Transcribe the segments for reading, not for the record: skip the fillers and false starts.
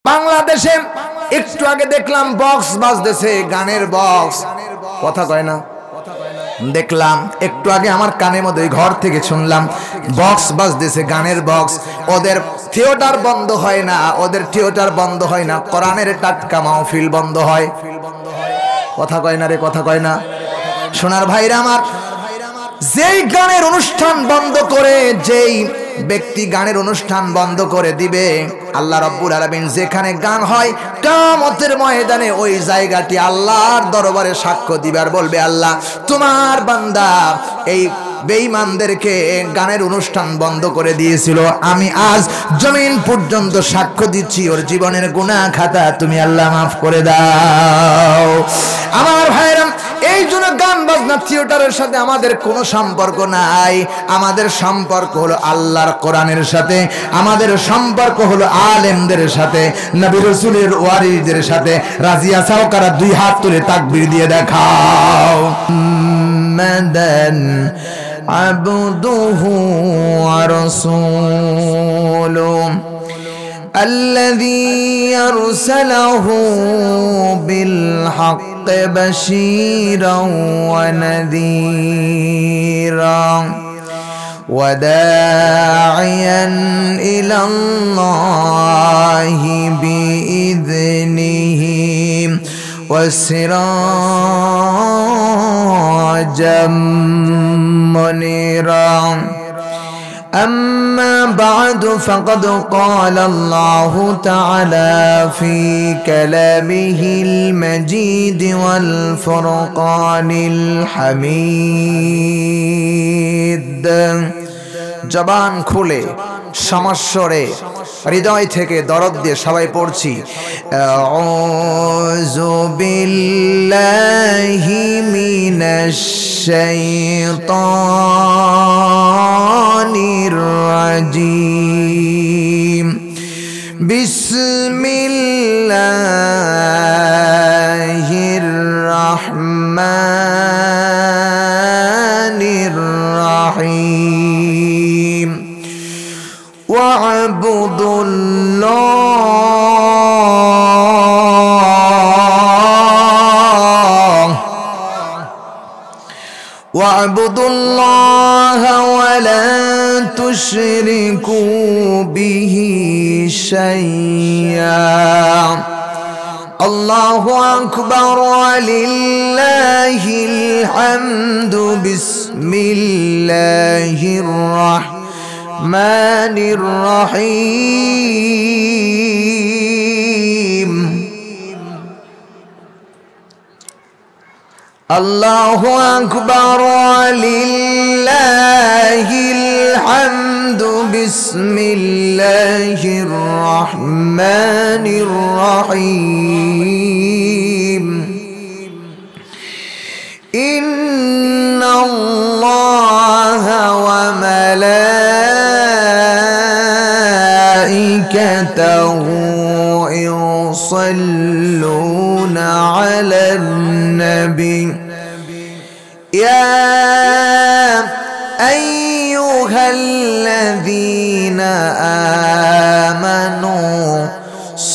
বাংলাদেশে একটু আগে দেখলাম বক্স বাজতেছে, গানের বক্স, কথা কয় না, দেখলাম একটু আগে আমার কানের মধ্যে ঘর থেকে শুনলাম বক্স বাজতেছে, গানের বক্স। ওদের থিয়েটার বন্ধ হয় না, ওদের থিয়েটার বন্ধ হয় না, কোরআনের টাটকা মাহফিল বন্ধ হয়। কথা কয় না রে, কথা কয় না। সোনার ভাইরা আমার, যেই গানের অনুষ্ঠান বন্ধ করে, যেই ব্যক্তি গানের অনুষ্ঠান বন্ধ করে দিবে, আল্লাহ রাব্বুল আলামিন যেখানে গান হয় কিয়ামতের ময়দানে ওই জায়গাটি আল্লাহর দরবারে সাক্ষ্য দিবে আর বলবে, আল্লাহ তোমার বান্দা এই বেঈমানদেরকে গানের অনুষ্ঠান বন্ধ করে দিয়েছিল, আমি আজ জমিন পর্যন্ত সাক্ষ্য দিচ্ছি ওর জীবনের গুনাহ খাতা তুমি আল্লাহ মাফ করে দাও। আমার ভাইরা, এই জন্য গান বাজনা থিয়েটারের সাথে আমাদের কোনো সম্পর্ক নাই। আমাদের সম্পর্ক হলো আল্লাহর কোরআনের সাথে, আমাদের সম্পর্ক হলো আলেমদের সাথে, নবী রাসূলের ওয়ারিসদের সাথে। রাজি আছো? কারা দুই হাত তুলে তাকবীর দিয়ে দেখাও। মাদান আবদুহু ওয়া রাসূলুহু الذي أرسله بالحق بشيرا ونذيرا وداعيا إلى الله بإذنه وسراجا منيرا أما بعد فقد قال الله تعالى في كلامه المجيد والفرقان الحميد। জবান খুলে সমস্বরে হৃদয় থেকে দরদ দিয়ে সবাই পড়ছি, আউযু বিল্লাহি মিনাশ শাইতানির রাজিম, বিসমিল্লাহির রাহমানির রাহিম। واعبدوا الله ولا تشركوا به شيئا الله أكبر ولله الحمد بسم الله الرحمن الرحيم الله أكبر ولله الحمد بسم الله الرحمن الرحيم إن الله وملائكته يصلون على النبي يا أيها الذين آمنوا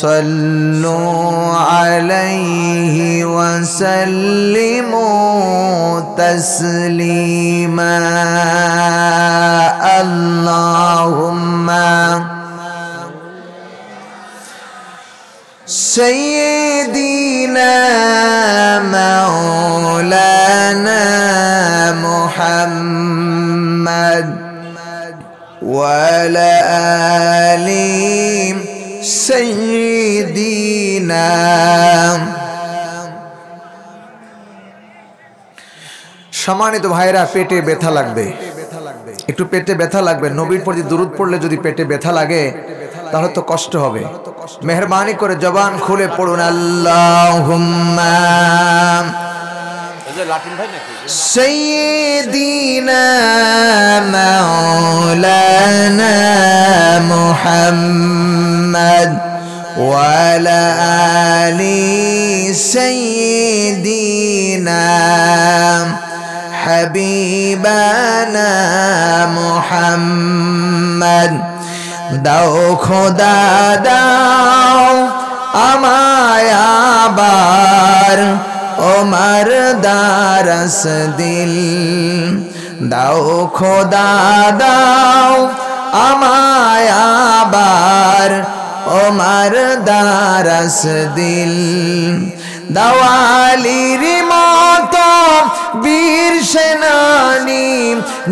صلوا عليه وسلموا تسليما اللهم سيدنا مولانا محمد وعلى آل سيدنا সম্মানিত ভাইরা, পেটে ব্যথা লাগবে, একটু পেটে ব্যথা লাগবে। নবীর প্রতি দুরূদ পড়লে যদি পেটে ব্যথা লাগে তাহলে তো কষ্ট হবে। মেহেরবানি করে জবান খুলে পড়ুন, আল্লাহুম্মা সাইয়্যিদিনা মাওলানা মুহাম্মদ ওয়া আলা আলি সাইয়্যিদিনা হাবিবানা মুহাম্মদ। দাও খোদা দাও আবার ওমর দারস দিল দাও খোদা দাও আমায় আবার ওমর দারস দিল দাওয়ালির মতো বীর সেনানি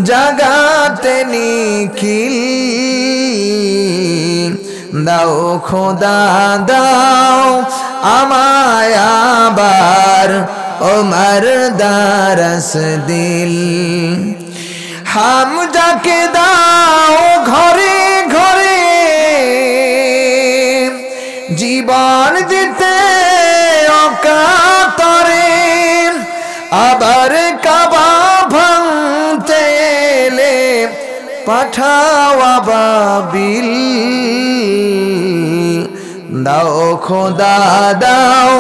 জাগাতে নিখিল দাও খোদা দাও আমায় আবার ওমর দারস দিল হামজাকে দাও ঘরে ঘরে জীবন দিতে অকাতরে আবার কাবা ভাঙতে এলে পাঠাও আবাবিল দাও খোদা দাও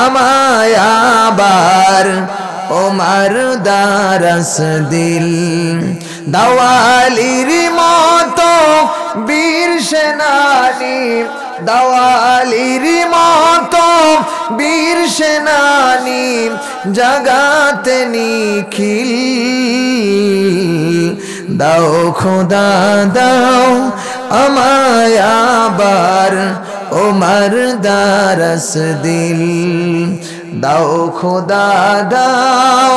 আমায় আবার ওমর দারস দিল দাওয়ালির মতো বীর সেনানি দাওয়ালির মতো বীর সেনানি জাগাতে নিখিল দাও খোদা দাও আমায় আবার ওমর দারস দিল দাও খোদা দাও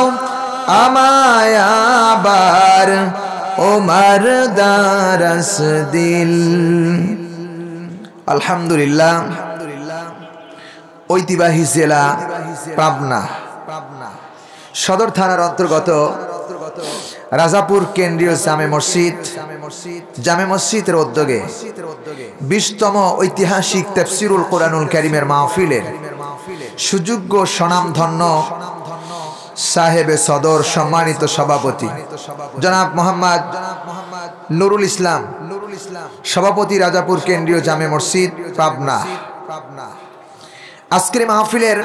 আমায় আবার ওমর দারস দিল। আলহামদুলিল্লাহ, ঐতিহ্যবাহী জেলা পাবনা সদর থানার অন্তর্গত রাজাপুর কেন্দ্রীয় জামে মসজিদের উদ্যোগে 20তম ঐতিহাসিক তাফসীরুল কোরআনুল কারীমের মাহফিলের সুযোগ্য স্বনামধন্য সাহেবে সদর সম্মানিত সভাপতি জনাব মোহাম্মদ নুরুল ইসলাম সভাপতি রাজাপুর কেন্দ্রীয় জামে মসজিদ পাবনা। আজকের মাহফিলের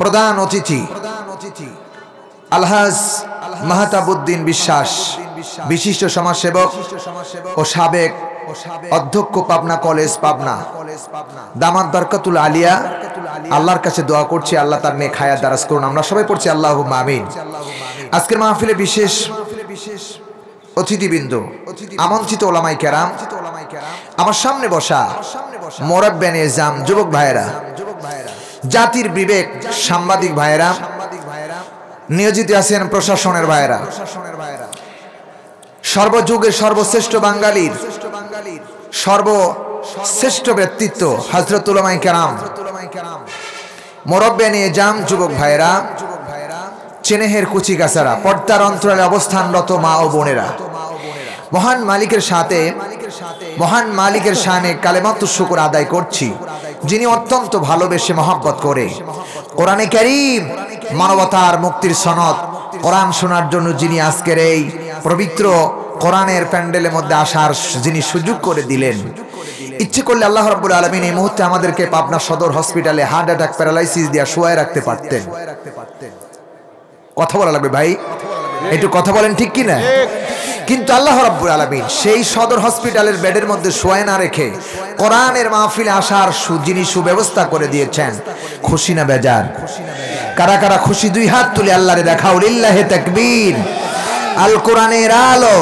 প্রধান অতিথি আলহাজ মাহতাবউদ্দিন বিশ্বাস, বিশিষ্ট সমাজসেবক ও সাবেক অধ্যক্ষ পাবনা কলেজ পাবনা, দামাত বরকতুল আলিয়া। আল্লাহর কাছে দোয়া করছি আল্লাহ তার নেক হায়াত দারাজ করুন, আমরা সবাই পড়ছি আল্লাহুম্মা আমিন। আজকের মাহফিলে বিশেষ অতিথিবৃন্দ, আমন্ত্রিত ওলামায়ে কেরাম, আমার সামনে বসা মুরব্বিয়ানে ইসলাম, যুবক ভাইয়েরা, জাতির বিবেক সাংবাদিক ভাইয়েরা, নিয়োজিত আছেন প্রশাসনের ভাইয়েরা, সর্বযুগের সর্বশ্রেষ্ঠ বাঙালির সর্বশ্রেষ্ঠ ব্যক্তিত্ব হযরত উলামায়ে কেরাম, মুরব্বিয়ানে ইসলাম, যুবক ভাইয়েরা, চেনেহের কুচি গাছারা, পর্দার অন্তরালে অবস্থানরত মা ও বোনেরা, মহান মালিকের শানে কালেমাতুশ শুকর আদায় করছি, যিনি অত্যন্ত ভালোবেসে মহব্বত করে কোরআনে কারীম মানবতার মুক্তির সনদ কোরআন শোনার জন্য যিনি আজকের এই পবিত্র কোরআনের প্যান্ডেলের মধ্যে আসার যিনি সুযোগ করে দিলেন। ইচ্ছে করলে আল্লাহ রাব্বুল আলামিন এই মুহূর্তে আমাদেরকে পাবনা সদর হসপিটালে হার্ট অ্যাটাক প্যারালাইসিস দিয়ে শুয়ায় রাখতে পারতেন। কথা বলা লাগবে ভাই, একটু কথা বলেন ঠিক কি না? কিন্তু আল্লাহ রাব্বুল আলামিন সেই সদর হসপিটালের বেডের মধ্যে শোয়ায় না রেখে কোরআনের মাহফিলে আসার যিনি সুব্যবস্থা করে দিয়েছেন, খুশি না বেজার? কারা কারা খুশি? দুই হাত তুলে আল্লাহরে দেখাও। লিল্লাহি তাকবীর। আল কোরআনের আলো,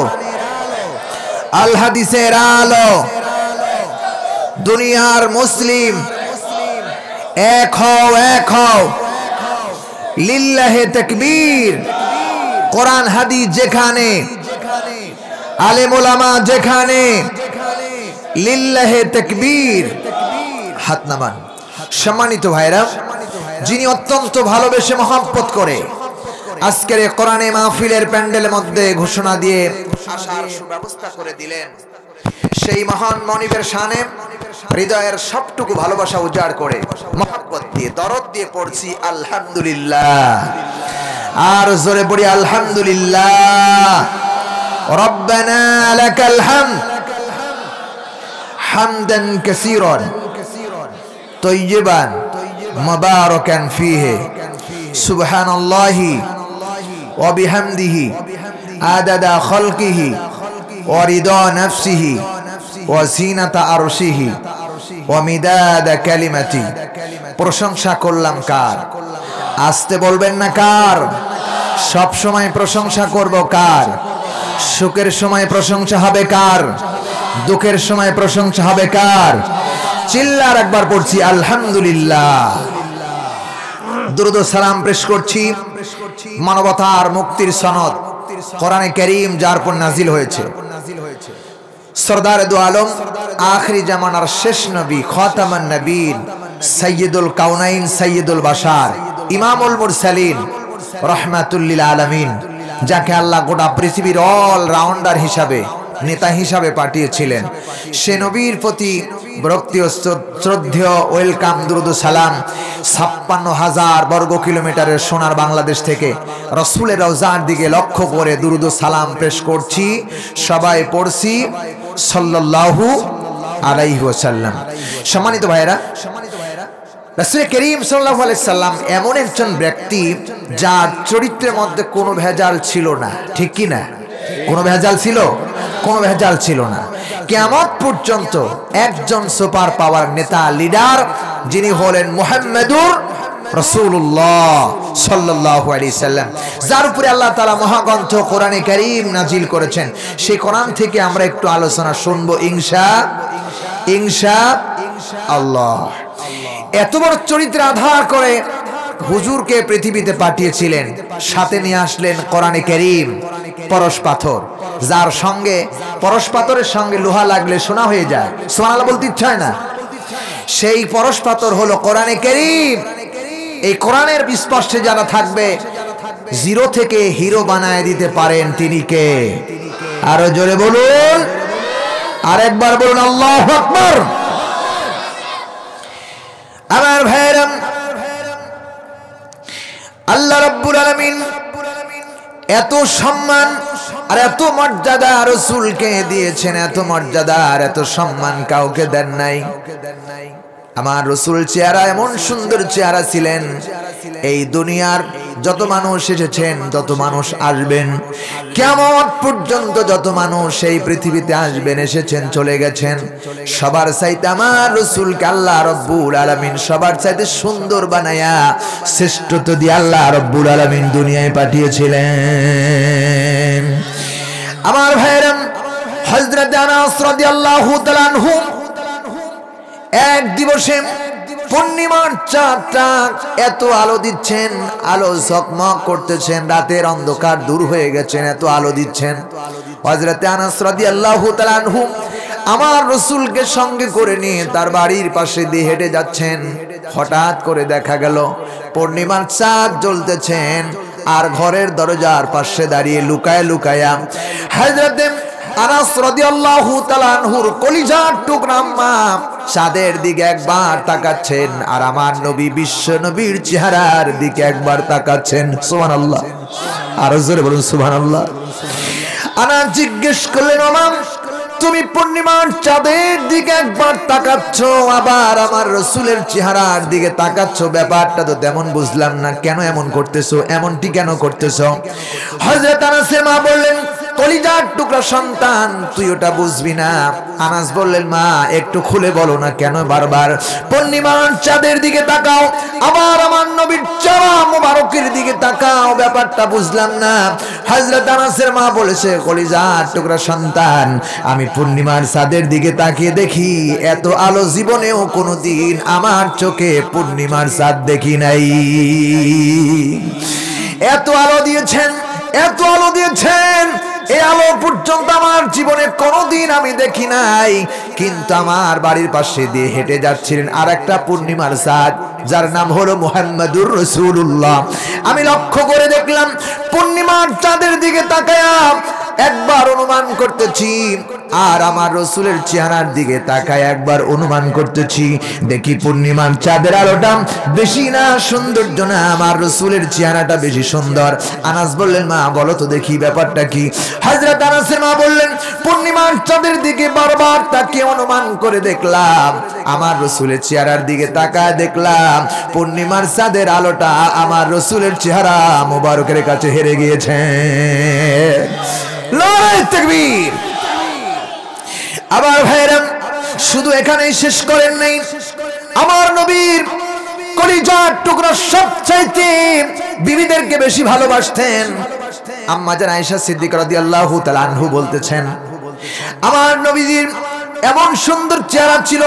আল হাদিসের আলো, দুনিয়ার মুসলিম এক হও। লিল্লাহি তাকবীর। কোরআন হাদিস যেখানে, আলেম ওলামা যেখানে, লিল্লাহি তাকবীর। হাত নামান। সম্মানিত ভাইরা, যিনি অত্যন্ত ভালোবেসে মহব্বত করে আজকের এই কোরআনে মাহফিলের প্যান্ডেলের মধ্যে ঘোষণা দিয়ে আসার সুব্যবস্থা করে দিলেন, সেই মহান মনিবের শানে হৃদয়ের সবটুকু ভালোবাসা উজাড় করে মহব্বত দিয়ে দরদ দিয়ে পড়ছি আলহামদুলিল্লাহ। আর জোরে পড়ি আলহামদুলিল্লাহ। রব্বানা লাকাল হামদ হামদান কাসীরান তাইয়িবান মুবারাকান ফীহি সুবহানাল্লাহি ওয়া বিহামদিহি আদাদা খালকিহি ওয়া রিদা নাফসিহি ওয়া জিনাতা আরশিহি ওয়া মিদাদা কালিমাতি প্রশংসা করলাম কার? আসতে বলবেন না কার? সব সময় প্রশংসা করব কার? সুখের সময় প্রশংসা হবে কার? দুঃখের সময় প্রশংসা হবে কার? চিল্লার একবার পড়ছি আলহামদুলিল্লাহ। দুরূদ ও সালাম পেশ করছি মানবতার মুক্তির সনদ কোরআনে কারীম যার উপর নাজিল হয়েছে, সরদার দু আলম, আখরি জামানার শেষ নবী, খাতামান নবীন, সাইয়্যিদুল কাউনাইন, সাইয়্যিদুল বাশার, ইমামুল মুরসালিন, রাহমাতুল লিল আলামিন, যাকে আল্লাহ গোটা পৃথিবীর অল রাউন্ডার হিসাবে, নেতা হিসাবে পাঠিয়েছিলেন, সে নবীর প্রতি ভক্তি ও শ্রদ্ধেয় ওয়েলকাম দুরূদ ও সালাম ৫৬,০০০ বর্গ কিলোমিটারের সোনার বাংলাদেশ থেকে রাসূলের রওজার দিকে লক্ষ্য করে দুরূদ ও সালাম পেশ করছি। সবাই পড়ছি সাল্লাল্লাহু আলাইহি ওয়াসাল্লাম। সম্মানিত ভাইরা, রাসূল করিম সাল্লাল্লাহু আলাইহি সাল্লাম এমন একজন ব্যক্তি যার চরিত্রের মধ্যে কোনো ভেজাল ছিল না, ঠিক কি না? কোনো ভেজাল ছিল? কোনো ভেজাল ছিল না। কিয়ামত পর্যন্ত একজন সুপার পাওয়ার নেতা, লিডার, যিনি হলেন মুহাম্মাদুর রাসূলুল্লাহ সাল্লাল্লাহু আলাইহি সাল্লাম, যার উপরে আল্লাহ তাআলা মহাগ্রন্থ কোরআনে কারীম নাজিল করেছেন। সেই কোরআন থেকে আমরা একটু আলোচনা শুনবো ইনশাআল্লাহ। এত বড় চরিত্র আধার করে হুজুরকে পৃথিবীতে পাঠিয়েছিলেন, সাথে নিয়ে আসলেন কোরআনে কারীম, পরশ পাথর, যার সঙ্গে পরশ পাথরের সঙ্গে লোহা লাগলে সোনা হয়ে যায়। সুবহানাল্লাহ বলতে ইচ্ছা হয় না? সেই পরশ পাথর হলো কোরআনে কারীম। এই কোরআনের বিস্পর্শে যারা থাকবে, জিরো থেকে হিরো বানায় দিতে পারেন তিনি কে? আরো জোরে বলুন, আরেকবার বলুন আল্লাহু আকবার। আমার ভাইরা, আল্লাহ রাব্বুল আলামিন এত সম্মান আর এত মর্যাদা রাসূলকে দিয়েছেন, এত মর্যাদা আর এত সম্মান কাউকে দেন নাই। আমার রাসূল চেহারা এমন সুন্দর চেহারা ছিলেন, এই দুনিয়ার যত মানুষ এসেছেন, যত মানুষ আসবেন, কিয়ামত পর্যন্ত যত মানুষ এই পৃথিবীতে আসবেন, এসেছেন, চলে গেছেন, সবার চাইতে আমার রাসূলকে আল্লাহ রাব্বুল আলামিন সবার চাইতে সুন্দর বানায়া শ্রেষ্ঠত্ব দিয়ে আল্লাহ রাব্বুল আলামিন দুনিয়ায় পাঠিয়েছিলেন। আমার ভাইরা, হযরত আনাস রাদিয়াল্লাহু তাআলা আনহু এক দিবসে পূর্ণিমার চাঁদটা এত আলো দিচ্ছেন, আলো ঝকমক করতেছেন, রাতের অন্ধকার দূর হয়ে গেছেন, এত আলো দিচ্ছেন। হযরত আনাস রাদিয়াল্লাহু তাআলা আনহু আমার রাসূলকে সঙ্গে করে নিয়ে তার বাড়ির পাশে দিয়ে হেঁটে যাচ্ছেন। হঠাৎ করে দেখা গেল পূর্ণিমার চাঁদ জ্বলতেছেন, আর ঘরের দরজার পাশে দাঁড়িয়ে লুকায় লুকায়া হযরত আনাস রাদিয়াল্লাহু তাআলা আনহুর কলিজার টুকরা আম্মা চাঁদের দিকে একবার তাকাচ্ছেন, আর আমার নবী বিশ্ব নবীর চেহারার দিকে একবার তাকাচ্ছেন। সুবহানাল্লাহ, আর জোরে বলুন সুবহানাল্লাহ। আনাস জিজ্ঞেস করলেন, ওমা তুমি পূর্ণিমার চাঁদের দিকে একবার তাকাচ্ছ, আবার আমার রাসূলের চেহারার দিকে তাকাচ্ছ, ব্যাপারটা তো তেমন বুঝলাম না, কেন এমন করতেছো, এমনটি কেন করতেছো? হযরত আনাসের মা বললেন, কলিজার টুকরা সন্তান, তুই ওটা বুঝবি না। আনাস বললেন, মা একটু খুলে বলো না, কেন বারবার পূর্ণিমার চাঁদের দিকে তাকাও, আবার আমার নবীর চেহারা মোবারকের দিকে তাকাও, ব্যাপারটা বুঝলাম না। হযরত আনাসের মা বলেছে, কলিজার টুকরা সন্তান, আমি পূর্ণিমার চাঁদের দিকে তাকিয়ে দেখি, এত আলো জীবনেও কোনোদিন আমার চোখে পূর্ণিমার চাঁদ দেখি নাই। এত আলো দিয়েছেন, এত আলো দিয়েছেন, এই আলো পর্যন্ত আমার জীবনে কোনোদিন আমি দেখি নাই। কিন্তু আমার বাড়ির পাশে দিয়ে হেঁটে যাচ্ছিলেন আর একটা পূর্ণিমার চাঁদ, যার নাম হলো মুহাম্মাদুর রাসূলুল্লাহ। আমি লক্ষ্য করে দেখলাম পূর্ণিমার চাঁদের দিকে তাকায়া একবার অনুমান করতেছি, আর আমার রাসূলের চেহারার দিকে তাকায় একবার অনুমান করতেছি, দেখি পূর্ণিমার চাঁদের আলোটা বেশি না সৌন্দর্য না, আমার রাসূলের চেহারাটা বেশি সুন্দর। আনাস বললেন, মা বলো তো দেখি ব্যাপারটা কি? হযরত আনাসের মা বললেন, পূর্ণিমার চাঁদের দিকে বারবার তাকিয়ে অনুমান করে দেখলাম, আমার রাসূলের চেহারার দিকে তাকায় দেখলাম পূর্ণিমার চাঁদের আলোটা আমার রাসূলের চেহারা মোবারকের কাছে হেরে গিয়েছে। নারে তাকবীর। আবার ভাইরা, শুধু এখানেই শেষ করেন নাই, আমার নবীর কলিজার টুকরা সবচাইতে বিবিদেরকে বেশি ভালোবাসতেন। আম্মা জান আয়েশা সিদ্দিকা রাদিয়াল্লাহু তাআলা আনহু বলতেছেন, আমার নবীজির এমন সুন্দর চেহারা ছিল,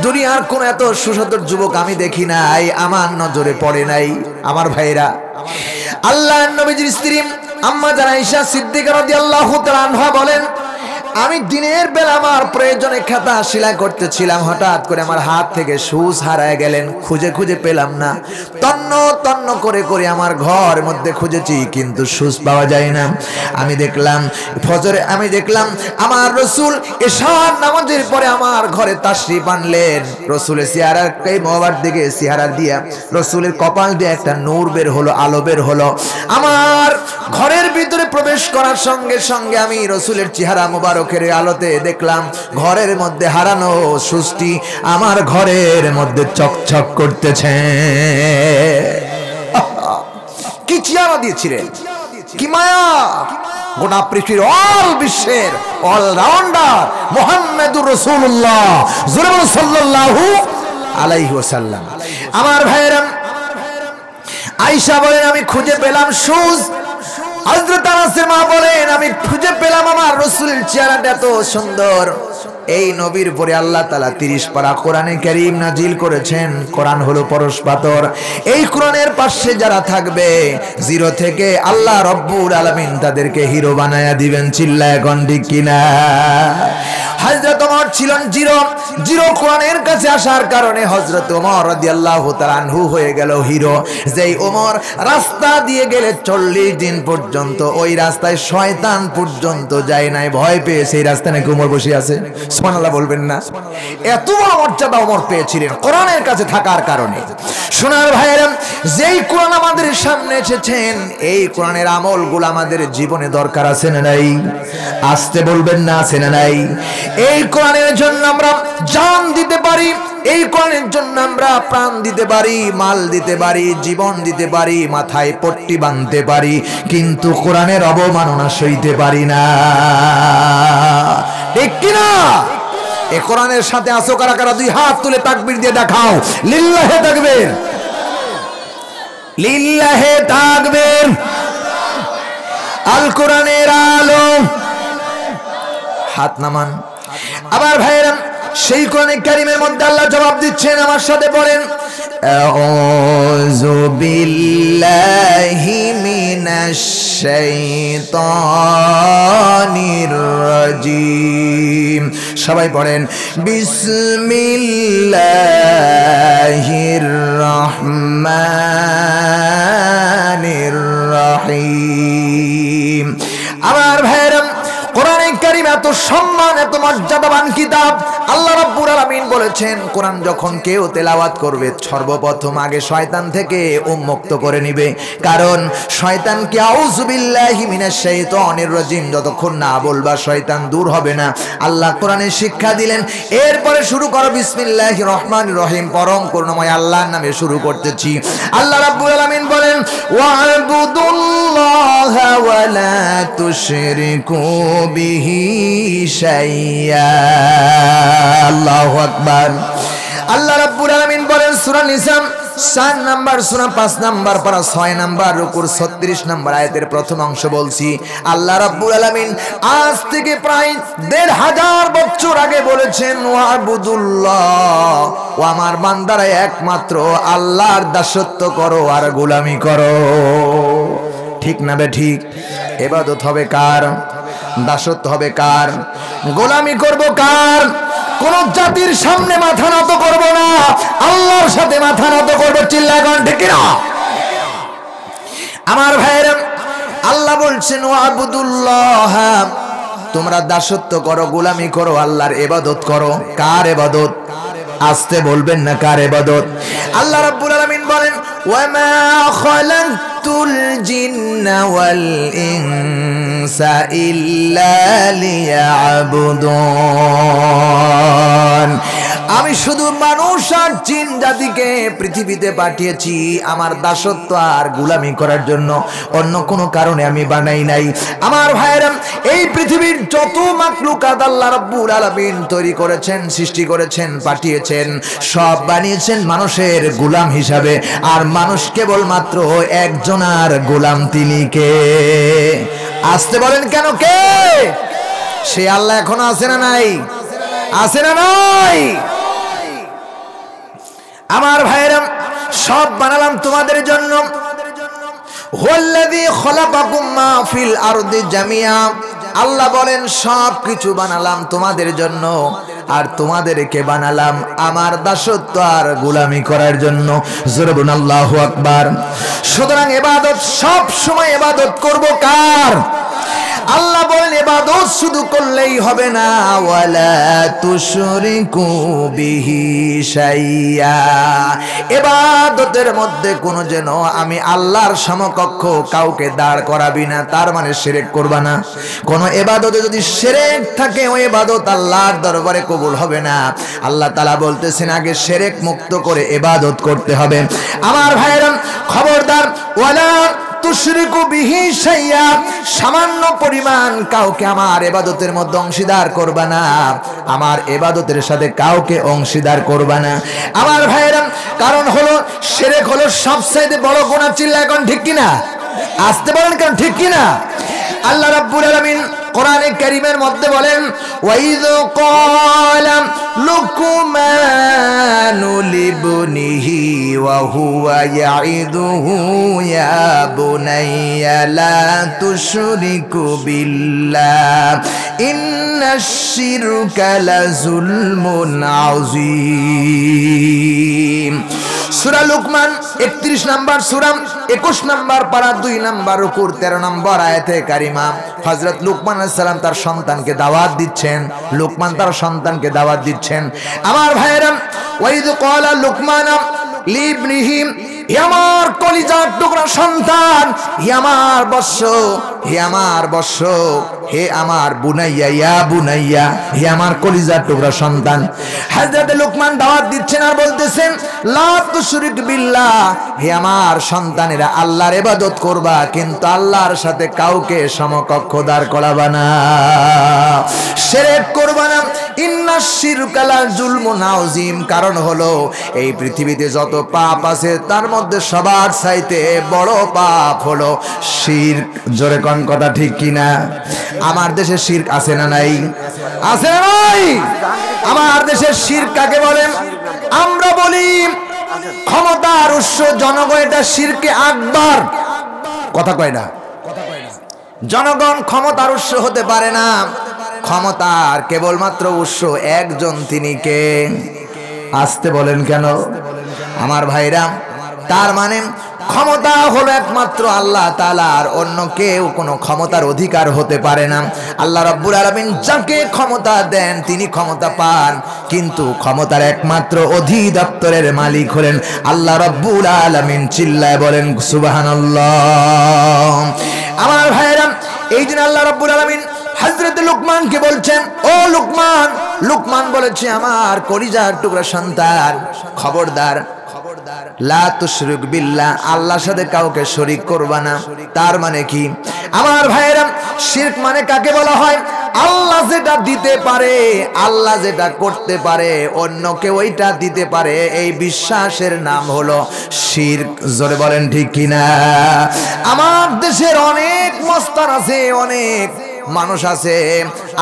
দুনিয়ার কোন এত সুন্দর যুবক আমি দেখি নাই, আমার নজরে পড়ে নাই। আমার ভাইরা, আল্লাহর নবীজির স্ত্রী আম্মা জান আয়েশা সিদ্দিকা রাদিয়াল্লাহু তাআলা আনহা বলেন, আমি দিনের বেলা আমার প্রয়োজনে খাতা সেলাই করতেছিলাম, হঠাৎ করে আমার হাত থেকে সুচ হারায় গেলেন, খুঁজে খুঁজে পেলাম না। তন্ন তন্ন করে করে আমার ঘর মধ্যে খুঁজেছি, কিন্তু সুচ পাওয়া যায় না। আমি দেখলাম ফজরে, আমি দেখলাম আমার রসুল এশার নামাজের পরে আমার ঘরে তাশরিফ আনলেন। রসুলের চেহারার এই মোহবার দিকে চেহারা দিয়া রসুলের কপাল দিয়ে একটা নূর বের হলো, আলো বের হলো। আমার ঘরের ভিতরে প্রবেশ করার সঙ্গে সঙ্গে আমি রসুলের চেহারা মোবারকের আলোতে দেখলাম ঘরের মধ্যে হারানো সুষ্টি আমার ঘরের মধ্যে চকচক করতেছে। কি চেহারা দিয়েছিলেন, কি মায়া! গোটা পৃথিবীর অল বিশ্বের অলরাউন্ডার মুহাম্মদুর রাসূলুল্লাহ সাল্লাল্লাহু আলাইহি ওয়াসাল্লাম। আমার ভাইরা, আয়েশা বলেন আমি খুঁজে পেলাম সুজ। হযরত আনাসের মা বলেন আমি খুঁজে পেলাম আমার রাসূলের চেহারাটা এত সুন্দর। এই নবীর পরে আল্লাহ তাআলা 30 পারা কোরআনে কারীম নাজিল করেছেন। কোরআন হলো পরশ পাথর। এই কোরআনের পাশে যারা থাকবে, জিরো থেকে আল্লাহ রব্বুল আলামিন তাদেরকে হিরো বানায়া দিবেন। চিল্লায় এখন ঠিক কিনা? হযরত ওমর ছিলেন জিরো কোরআনের কাছে আসার কারণে হযরত ওমর রাদিয়াল্লাহু তাআলা আনহু হয়ে গেল হিরো। যেই ওমর রাস্তা দিয়ে গেলে 40 দিন পর্যন্ত ওই রাস্তায় শয়তান পর্যন্ত যায় নাই, ভয় পেয়ে সেই রাস্তায় নাকি ওমর বসে আছে। সুবহানাল্লাহ বলবেন না? এত বড় মর্যাদা ওমর পেয়েছিলেন কোরআনের কাছে থাকার কারণে। সোনার ভাইয়েরা, যেই কোরআন আমাদের সামনে এসেছেন, এই কোরআনের আমলগুলো আমাদের জীবনে দরকার আছে না নাই? আসতে বলবেন না, আছে না নাই? এই কোরআনের জন্য আমরা জান দিতে পারি, এই কোরআনের জন্য আমরা প্রাণ দিতে পারি, মাল দিতে পারি, জীবন দিতে পারি, মাথায় পট্টি বাঁধতে পারি, কিন্তু কোরআনের অবমাননা সইতে পারি না। ঠিক কিনা? এই কোরআনের সাথে আসো কারা কারা? দুই হাত তুলে তাকবীর দিয়ে দেখাও। লিল্লাহে তাকবীর, লিল্লাহে তাকবীর। আল কোরআনের আলো। হাত নামান। আবার ভাইরা, সেই কোরআনে কারীমের মধ্যে আল্লাহ জবাব দিচ্ছেন, আমার সাথে পড়েন, আউযু বিল্লাহি মিনাশ শাইতানির রাজিম। সবাই পড়েন, বিসমিল্লাহির রহমানির রহিম। আমার ভাইরা, কোরআনে কারীম এত সম্মান, এত মর্যাদাবান কিতাব। আল্লাহ রাব্বুল আলামিন বলেছেন, কোরআন যখন কেউ তেলাওয়াত করবে, সর্বপ্রথম আগে শয়তান থেকে উন্মুক্ত করে নিবে। কারণ শয়তানকে আউযু বিল্লাহি মিনাশ শাইতানির রাজিম যতক্ষণ না বলবা, শয়তান দূর হবে না। আল্লাহ কোরআনে শিক্ষা দিলেন, এরপরে শুরু করো বিসমিল্লাহির রহমানির রহিম, পরম করুণাময় আল্লাহর নামে শুরু করতেছি। আল্লাহ রাব্বুল আলামিন বলেন, ওয়া'বুদুল্লাহা ওয়া লা তুশরিকু বিহি শাইয়্যা। আল্লাহু আকবার। আল্লাহ রাব্বুল আলামিন বলেন সূরা নিসা 4 নাম্বার সূরা 5 নাম্বার পারা 6 নাম্বার রুকুর 36 নাম্বার আয়াতের প্রথম অংশ বলছি। আল্লাহ রাব্বুল আলামিন আজ থেকে প্রায় 1500 বছর আগে বলেছেন, ওয়া'বুদুল্লাহ, ও আমার বান্দারা একমাত্র আল্লাহর দাসত্ব করো আর গোলামি করো। ঠিক না বে ঠিক? ইবাদত হবে কার? দাসত্ব হবে কার? গোলামি করব কার? কোন জাতির সামনে মাথা নত করব না, আল্লাহর সাথে মাথা নত করব। চিল্লায় কোন ঠিক না? আমার ভাইরা, আল্লাহ বলছেন, ওয়া'বুদুল্লাহ, তোমরা দাসত্ব করো, গোলামি করো, আল্লাহর ইবাদত করো। কার ইবাদত? আসতে বলবেন না, কার ইবাদত? আল্লাহ রাব্বুল আলামিন বলেন, ওয়ামা খালাকতুল জিন্না ওয়াল ইনসা ইল্লা লিয়াবুদুন। আমি শুধু মানুষ আর জিন জাতিকে পৃথিবীতে পাঠিয়েছি আমার দাসত্ব আর গোলামি করার জন্য, অন্য কোনো কারণে আমি বানাই নাই। আমার ভাইরা, এই পৃথিবীর যত মাখলুকাত আল্লাহ রাব্বুল আলামিন তৈরি করেছেন, সৃষ্টি করেছেন, পাঠিয়েছেন, সব বানিয়েছেন মানুষের গোলাম হিসাবে। আর মানুষ কেবলমাত্র একজনার গোলাম, তিনি কে? আসতে বলেন কেন? কে? সে আল্লাহ এখনো আছে না নাই? আছে না নাই? আমার ভাইরা, সব বানালাম তোমাদের জন্য। হুয়াল্লাযী খালাকাকুম মা ফিল আরদি জামিয়া, আল্লাহ বলেন সব কিছু বানালাম তোমাদের জন্য, আর তোমাদেরকে বানালাম আমার দাসত্ব আর গোলামি করার জন্য। জোরে বলুন আল্লাহু আকবার। সুতরাং ইবাদত, সব সময় ইবাদত করব কার? আল্লাহ বলেন ইবাদত শুধু করলেই হবে না, ওয়ালা তুশরিকু বিহি শাইয়া, ইবাদতের মধ্যে কোনো যেন আমি আল্লাহর সমকক্ষ কাউকে দাঁড় করাবি না, তার মানে শিরক করবা না। কোন ইবাদতে যদি শিরক থাকে ওই ইবাদত আল্লাহর দরবারে কবুল হবে না। আল্লাহ তাআলা বলতেছেন আগে শিরক মুক্ত করে ইবাদত করতে হবে। আমার ভাইরা খবরদার, ওয়ালা তুশরিকু বিহি শাইয়া, সামান্য পরিমাণ কাউকে আমার ইবাদতের মধ্যে অংশীদার করবা না, আমার ইবাদতের সাথে কাউকে অংশীদার করবা না। আমার ভাইরা, কারণ হলো শিরক হলো সবচেয়ে বড় গুনাহ। চিল্লা এখন ঠিক কিনা? আসতে বলেন কেন ঠিক কিনা? আল্লাহ রাব্বুল আলামিন কোরআনে কারীমের মধ্যে বলেন, ওয়াইয ক্বালা লুকমানু লিবনিহি ওয়া হুয়া ইয়াইদুহু ইয়া বুনাইয়া লা তুশরিকু বিল্লাহ ইন্নাশ শিরকা লাযুলমুন আযীম। সূরা লুকমান 31 নম্বর সূরা, 21 নম্বর পারা, 2 নম্বর রুকুর 13 নম্বর আয়াতে কারিমা। হযরত লুকমান আলাইহিস সালাম তার সন্তানকে দাওয়াত দিচ্ছেন, লুকমান তার সন্তানকে দাওয়াত দিচ্ছেন। আমার ভাইরা, ওয়াইদ ক্বালা লুকমান লিবনিহি, হে আমার কলিজার টুকরা সন্তান, হে আমার বৎস, হে আমার বৎস, হে আমার বুনাইয়া, ইয়া বুনাইয়া, হে আমার কলিজার টুকরা সন্তান। হযরত লুকমান দাওয়াত দিচ্ছেন আর বলতেছেন, লা তুশরিক বিল্লাহ, হে আমার সন্তানেরা আল্লাহর ইবাদত করবা, কিন্তু আল্লাহর সাথে কাউকে সমকক্ষ দাঁড় করাবা না, শিরক করবা না। ইন্নাশ শিরকা লাযুলমুন আযীম, কারণ হলো এই পৃথিবীতে যত পাপ আছে তার মধ্যে সবার চাইতে বড় পাপ হলো শিরক। জোরে কোন কথা ঠিক কিনা? আমার দেশে শিরক আছে না নাই? আছে না নাই? আমার দেশের শিরক কাকে বলেন? আমরা বলি ক্ষমতার উৎস জনগণ, এটা শিরকে আকবার। কথা কয় না? জনগণ ক্ষমতার উৎস হতে পারে না, ক্ষমতার কেবলমাত্র উৎস একজন, তিনি কে? আসতে বলেন কেন? আমার ভাইরা, তার মানে ক্ষমতা হলো একমাত্র আল্লাহ তাআলার, অন্য কেউ কোনো ক্ষমতার অধিকার হতে পারে না। আল্লাহ রাব্বুল আলামিন যাকে ক্ষমতা দেন তিনি ক্ষমতা পান, কিন্তু ক্ষমতার একমাত্র অধিদপ্তরের মালিক হলেন আল্লাহ রাব্বুল আলামিন। চিল্লায় বলেন সুবহানাল্লাহ। আমার ভাইরা, এই দিন আল্লাহ রাব্বুল আলামিন হযরত লুকমানকে বলছেন, ও লুকমান। লুকমান বলেছে, আমার কলিজার টুকরা সন্তান, খবরদার, লা তুশরিক বিল্লাহ, আল্লাহর সাথে কাউকে শরীক করবা না। তার মানে কি? আমার ভাইরা, শিরক মানে কাকে বলা হয়? আল্লাহ যেটা দিতে পারে, আল্লাহ যেটা করতে পারে, অন্য কেউ ওইটা দিতে পারে, এই বিশ্বাসের নাম হলো শিরক। জোরে বলেন ঠিক কিনা? আমার দেশের অনেক মস্তান আছে, অনেক মানুষ আছে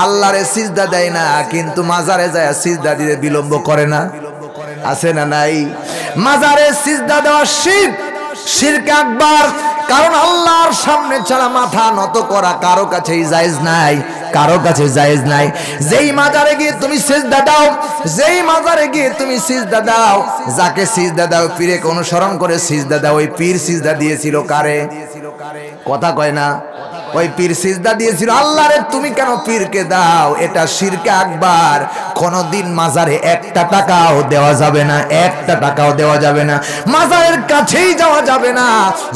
আল্লাহরে সিজদা দেয় না, কিন্তু মাজারে যায় সিজদা দিতে বিলম্ব করে না। আছে না নাই? মাজারে সিজদা দেওয়া শিরক, শিরক আকবার। কারণ আল্লাহর সামনে ছাড়া মাথা নত করা কারো কাছেই জায়েজ নাই, কারো কাছে জায়েজ নাই। যেই মাজারে গিয়ে তুমি সিজদা দাও, যেই মাজারে গিয়ে তুমি সিজদা দাও, যাকে সিজদা দাও পীরকে অনুসরণ করে সিজদা দাও, ওই পীর সিজদা দিয়েছিল কারে? কথা কয় না? ওই পীর সিজদা দিয়েছিল, আল্লাহ রে তুমি কেন পীরকে দাও, এটা শিরকে আকবার। কোনদিন মাজারে একটা টাকাও দেওয়া যাবে না, একটা টাকাও দেওয়া যাবে না, মাজারের কাছেই যাওয়া যাবে না।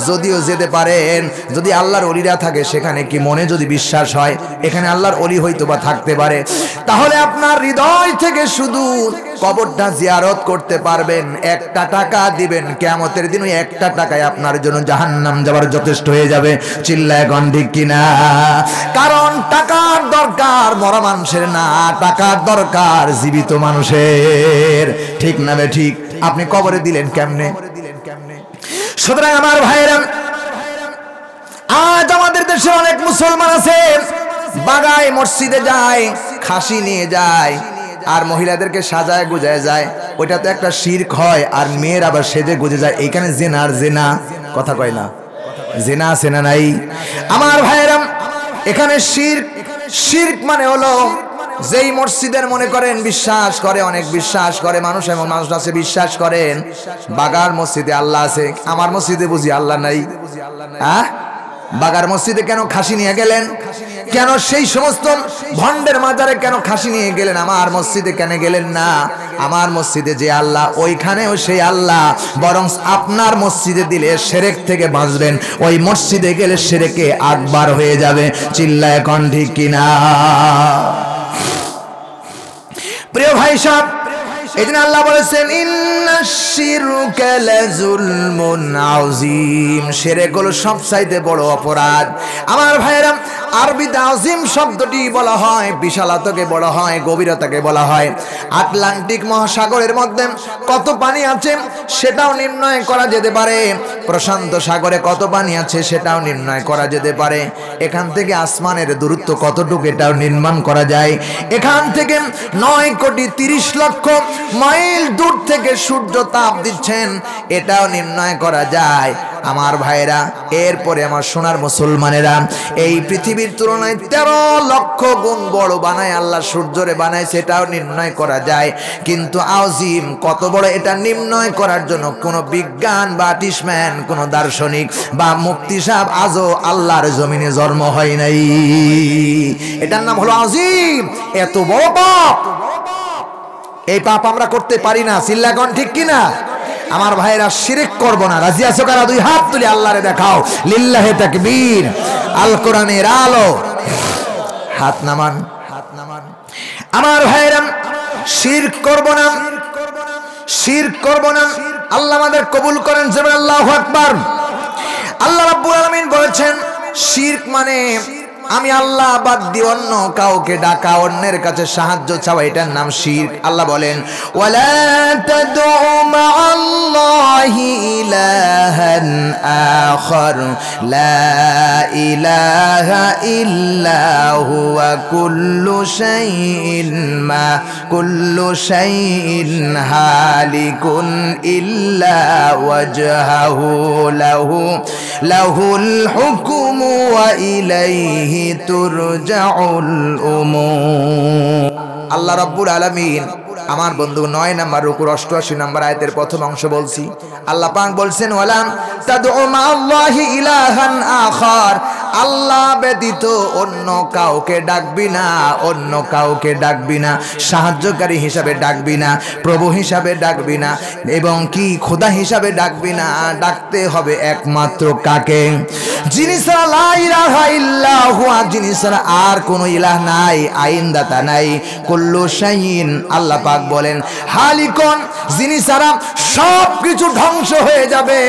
যদিও যেতে পারেন, যদি আল্লাহর ওলিরা থাকে সেখানে কি মনে যদি বিশ্বাস হয় এখানে আল্লাহর ওলি হয়তো বা থাকতে পারে, তাহলে আপনার হৃদয় থেকে শুধু কবরটা জিয়ারত করতে পারবেন। একটা টাকা দিবেন, কিয়ামতের দিন ওই একটা টাকায় আপনার জন্য জাহান্নাম যাওয়ার যথেষ্ট হয়ে যাবে। চিল্লায় কোন ঠিক কিনা? কারণ টাকার দরকার মরা মানুষের না, টাকার দরকার জীবিত মানুষের। ঠিক না বে ঠিক? আপনি কবরে দিলেন কেমনে? সুতরাং আমার ভাইরা, আজ আমাদের দেশে অনেক মুসলমান আছে বাগায় মসজিদে যায়, খাসি নিয়ে যায় আর মহিলাদেরকে সাজায় গুজায় যায়, ওইটা তো একটা শিরক হয়। আর মেয়ের আবার সেজে গুজে যায়, এইখানে জেনার জেনা কথা কয় না, জেনা আছে না নাই? আমার ভাইরা, এখানে শিরক, শিরক মানে হলো যেই মসজিদের মনে করেন বিশ্বাস করে, অনেক বিশ্বাস করে মানুষ, এবং মানুষ আছে বিশ্বাস করেন বাগার মসজিদে আল্লাহ আছে, আমার মসজিদে বুঝি আল্লাহ নাই। হ্যাঁ, বাগার মসজিদে কেন খাসি নিয়ে গেলেন? কেন সেই সমস্ত ভণ্ডের মাজারে কেন খাসি নিয়ে গেলেন? আমার মসজিদে কেন গেলেন না? আমার মসজিদে যে আল্লাহ ওইখানেও সেই আল্লাহ, বরং আপনার মসজিদে দিলে শিরক থেকে বাঁচবেন, ওই মসজিদে গেলে শিরকে আকবার হয়ে যাবে। চিল্লায় কোন ঠিক কিনা? প্রিয় ভাই সাহেব, এদিন আল্লাহ বলেছেন ইন্নাশ শিরকা লাযুলমুন আযীম, শিরক হলো সবচাইতে বড় অপরাধ। আমার ভাইরা, আরবিতে আযীম শব্দটি বলা হয় বিশালতাকে বলা হয়, গভীরতাকে বলা হয়। আটলান্টিক মহাসাগরের মধ্যে কত পানি আছে সেটাও নির্ণয় করা যেতে পারে, প্রশান্ত সাগরে কত পানি আছে সেটাও নির্ণয় করা যেতে পারে, এখান থেকে আসমানের দূরত্ব কতটুকু এটাও নির্মাণ করা যায়, এখান থেকে 9,30,00,000 মাইল দূর থেকে সূর্য তাপ দিচ্ছেন এটাও নির্ণয় করা যায়। আমার ভাইরা, এরপরে আমার সোনার মুসলমানেরা, এই পৃথিবীর তুলনায় 13 লক্ষ গুণ বড় বানায় আল্লাহ সূর্যরে বানায়, সেটাও নির্ণয় করা যায়। কিন্তু আযীম কত বড় এটা নির্ণয় করার জন্য কোনো বিজ্ঞান বা টিসম্যান, কোনো দার্শনিক বা মুফতি সাহেব আজও আল্লাহর জমিনে জন্ম হয় নাই। এটার নাম হলো আযীম। এত বড় পাপ, এই পাপ আমরা করতে পারি না। চিল্লাগণ ঠিক কিনা? আমার ভাইরা, শিরক করব না। রাজি আছো কারা? দুই হাত তুলে আল্লাহরে দেখাও। লিল্লাহি তাকবীর। আল কোরআনের আলো। হাত নামান, হাত নামান। আমার ভাইরা, শিরক করব না, শিরক করব না। আল্লাহ আমাদের কবুল করেন। জোরে আল্লাহু আকবার। আল্লাহ রাব্বুল আলামিন বলেছেন শিরক মানে আমি আল্লাহ বাদ দিয়ে অন্য কাউকে ডাকা, অন্যের কাছে সাহায্য চাওয়া, এটার নাম শিরক। আল্লাহ বলেন ওয়ালা তাদউ মা'আল্লাহি ইলাহান আখার লা ইলাহা ইল্লা হুয়া কুল্লু শাইইন হালিকুন ইল্লা ওয়াজহাহু লাহুল হুকমু ওয়া ইলাইহি তুরজাউল উমুর। আল্লাহ রাব্বুল আলামিন আমার বন্ধু 9 নম্বর রুকুর 88 নম্বর আয়াতের প্রথম অংশ বলছি। আল্লাহ পাক বলছেন ওয়ালা তাদউ মা'আল্লাহি ইলাহান আখার, আল্লাহ ব্যতীত অন্য কাউকে ডাকবি না, অন্য কাউকে ডাকবি না, সাহায্যকারী হিসাবে ডাকবি না, প্রভু হিসাবে ডাকবি না, এবং কি খোদা হিসাবে ডাকবি না। ডাকতে হবে একমাত্র কাকে? যিনি ছাড়া লা ইলাহা ইল্লা হুয়া, যিনি ছাড়া আর কোনো ইলাহ নাই, আইনদাতা নাই। কুল্লু শাইইন, আল্লাহ পাক বলেন হালিকুন, যিনি ছাড়া সব কিছু ধ্বংস হয়ে যাবে।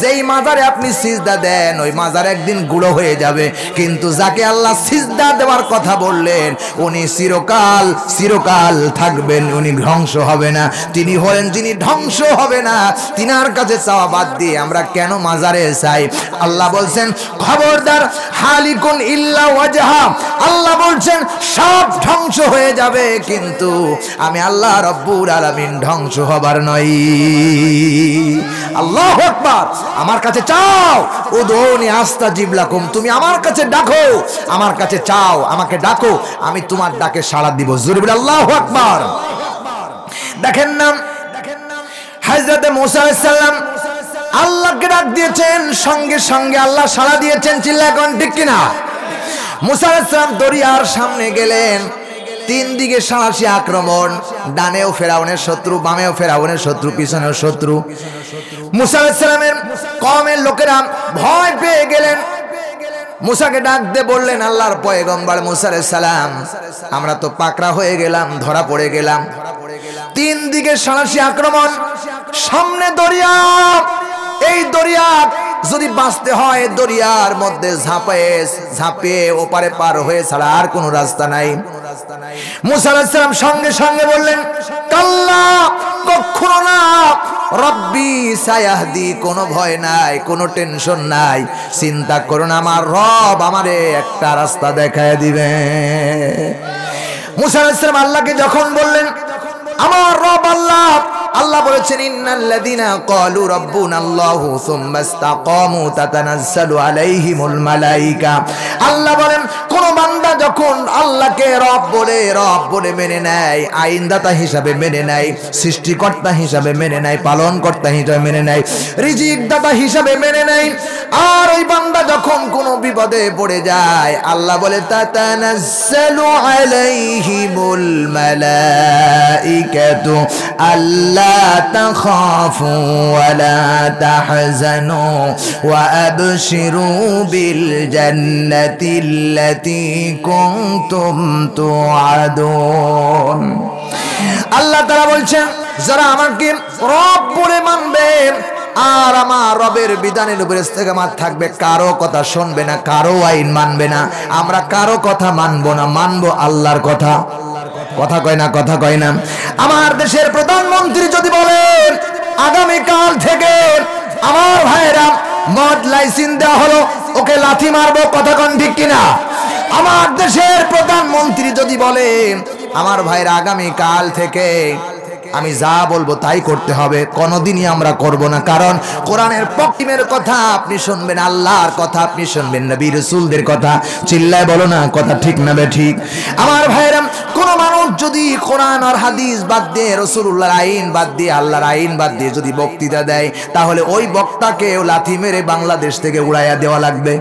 যেই মাজারে আপনি সিজদা দেন ওই মাজার একদিন গুঁড়ো হয়ে যাবে, কিন্তু যাকে আল্লাহ সিজদা দেওয়ার কথা বললেন উনি চিরকাল চিরকাল থাকবেন, উনি ধ্বংস হবে না। তিনি হলেন যিনি ধ্বংস হবে না। তিনার কাছে চাওয়া বাদ দিয়ে আমরা কেন মাজারে চাই? আল্লাহ বলছেন খবরদার, হালিকুন ইল্লা ওয়াজহা, আল্লাহ বলছেন সব ধ্বংস হয়ে যাবে, কিন্তু আমি আল্লাহ রাব্বুল আলামিন ধ্বংস হবার নই। আল্লাহু আকবার। আমার কাছে চাও, উদুনি আস্তাজিব লাকুম, তুমি আমার কাছে ডাকো, আমার কাছে চাও, আমাকে ডাকো, আমি তোমার ডাকে সাড়া দিব। জোরে বলে আল্লাহু আকবার। দেখেন না হযরত মূসা আলাইহিস সালাম আল্লাহকে ডাক দিয়েছেন, সঙ্গে সঙ্গে আল্লাহ সাড়া দিয়েছেন। চিল্লায় কোন ঠিক কিনা? মুসা আলাইহিস সালাম দরিয়ার সামনে গেলেন, তিন দিকে সাঁড়াশি আক্রমণ, ডানেও ফেরাউনের শত্রু, বামেও ফেরাউনের শত্রু, পিছনেও শত্রু। মুসা আলাইহিস সালামের কওমের লোকেরা ভয় পেয়ে গেলেন। মুসাকে ডাক দিয়ে বললেন, আল্লাহর পয়গম্বর মুসা আলাইহিস সালাম, আমরা তো পাকড়া হয়ে গেলাম, ধরা পড়ে গেলাম। তিন দিকে সাঁড়াশি আক্রমণ, সামনে দরিয়া, এই দরিয়া যদি বাঁচতে হয় দরিয়ার মধ্যে ঝাঁপিয়ে ওপারে পার হয়ে ছাড়া আর কোনো রাস্তা নাই। মুসা আলাইহিস সালাম সঙ্গে সঙ্গে বললেন, কাল্লা, কখনো না, রব্বি সায়াহদি, কোনো ভয় নাই, কোনো টেনশন নাই, চিন্তা করো না, আমার রব আমারে একটা রাস্তা দেখায় দিবে। মুসা আলাইহিস সালাম আল্লাহকে যখন বললেন আমার রব আল্লাহ, আল্লাহ বলেছেন ইন্নাল্লাযীনা ক্বালু রাব্বুনাল্লাহু সুম্মা ইসতাকামু তাতানাজ্জালু আলাইহিমুল মালায়েকা। আল্লাহ বলেন কোন বান্দা যখন আল্লাহকে রব বলে মেনে নেয়, আইনদাতা হিসাবে মেনে নেয়, সৃষ্টিকর্তা হিসাবে মেনে নেয়, পালনকর্তা হিসাবে মেনে নেয়, রিজিক দাতা হিসাবে মেনে নেয়, আর ওই বান্দা যখন কোনো বিপদে পড়ে যায় আল্লাহ বলে তাতানাজ্জালু আলাইহিমুল মালায়েকাতু আল্লা তাখাফু ওয়া লা তাহজানু ওয়া আবশিরু বিল জান্নাতিল্লাতী কুনতুম তুআদুন। আল্লাহ তাআলা বলছেন যারা আমাকে রব বলে মানবে আর আমার রবের বিধানের উপর ইস্তেকামাত থাকবে, কারো কথা শুনবে না, কারো আইন মানবে না, আমরা কারো কথা মানবো না, মানবো আল্লাহর কথা। কথা কয় না, কথা কয় না। আমার দেশের প্রধানমন্ত্রী যদি বলেন আগামী কাল থেকে আমার ভাইরা মদ লাইসেন্স দেওয়া হলো, ওকে লাথি মারবো, কথা কোন ঠিক কিনা? আমার দেশের প্রধানমন্ত্রী যদি বলে আমার ভাইরা আগামী কাল থেকে আমি যা বলবো তাই করতে হবে, কোনোদিনই আমরা করব না, কারণ কোরআনের পক্ষের কথা আপনি শুনবেন, আল্লাহর কথা আপনি শুনবেন, নবী রাসূলদের কথা। চিল্লায় বলো না, কথা ঠিক না বে ঠিক? আমার ভাইরা কোন মানুষ যদি কোরআন আর হাদিস বাদ দিয়ে, রাসূলুল্লাহর আইন বাদ দিয়ে, আল্লাহর আইন বাদ দিয়ে যদি বক্তৃতা দেয়, তাহলে ওই বক্তাকে লাথি মেরে বাংলাদেশ থেকে উড়াইয়া দেওয়া লাগবে।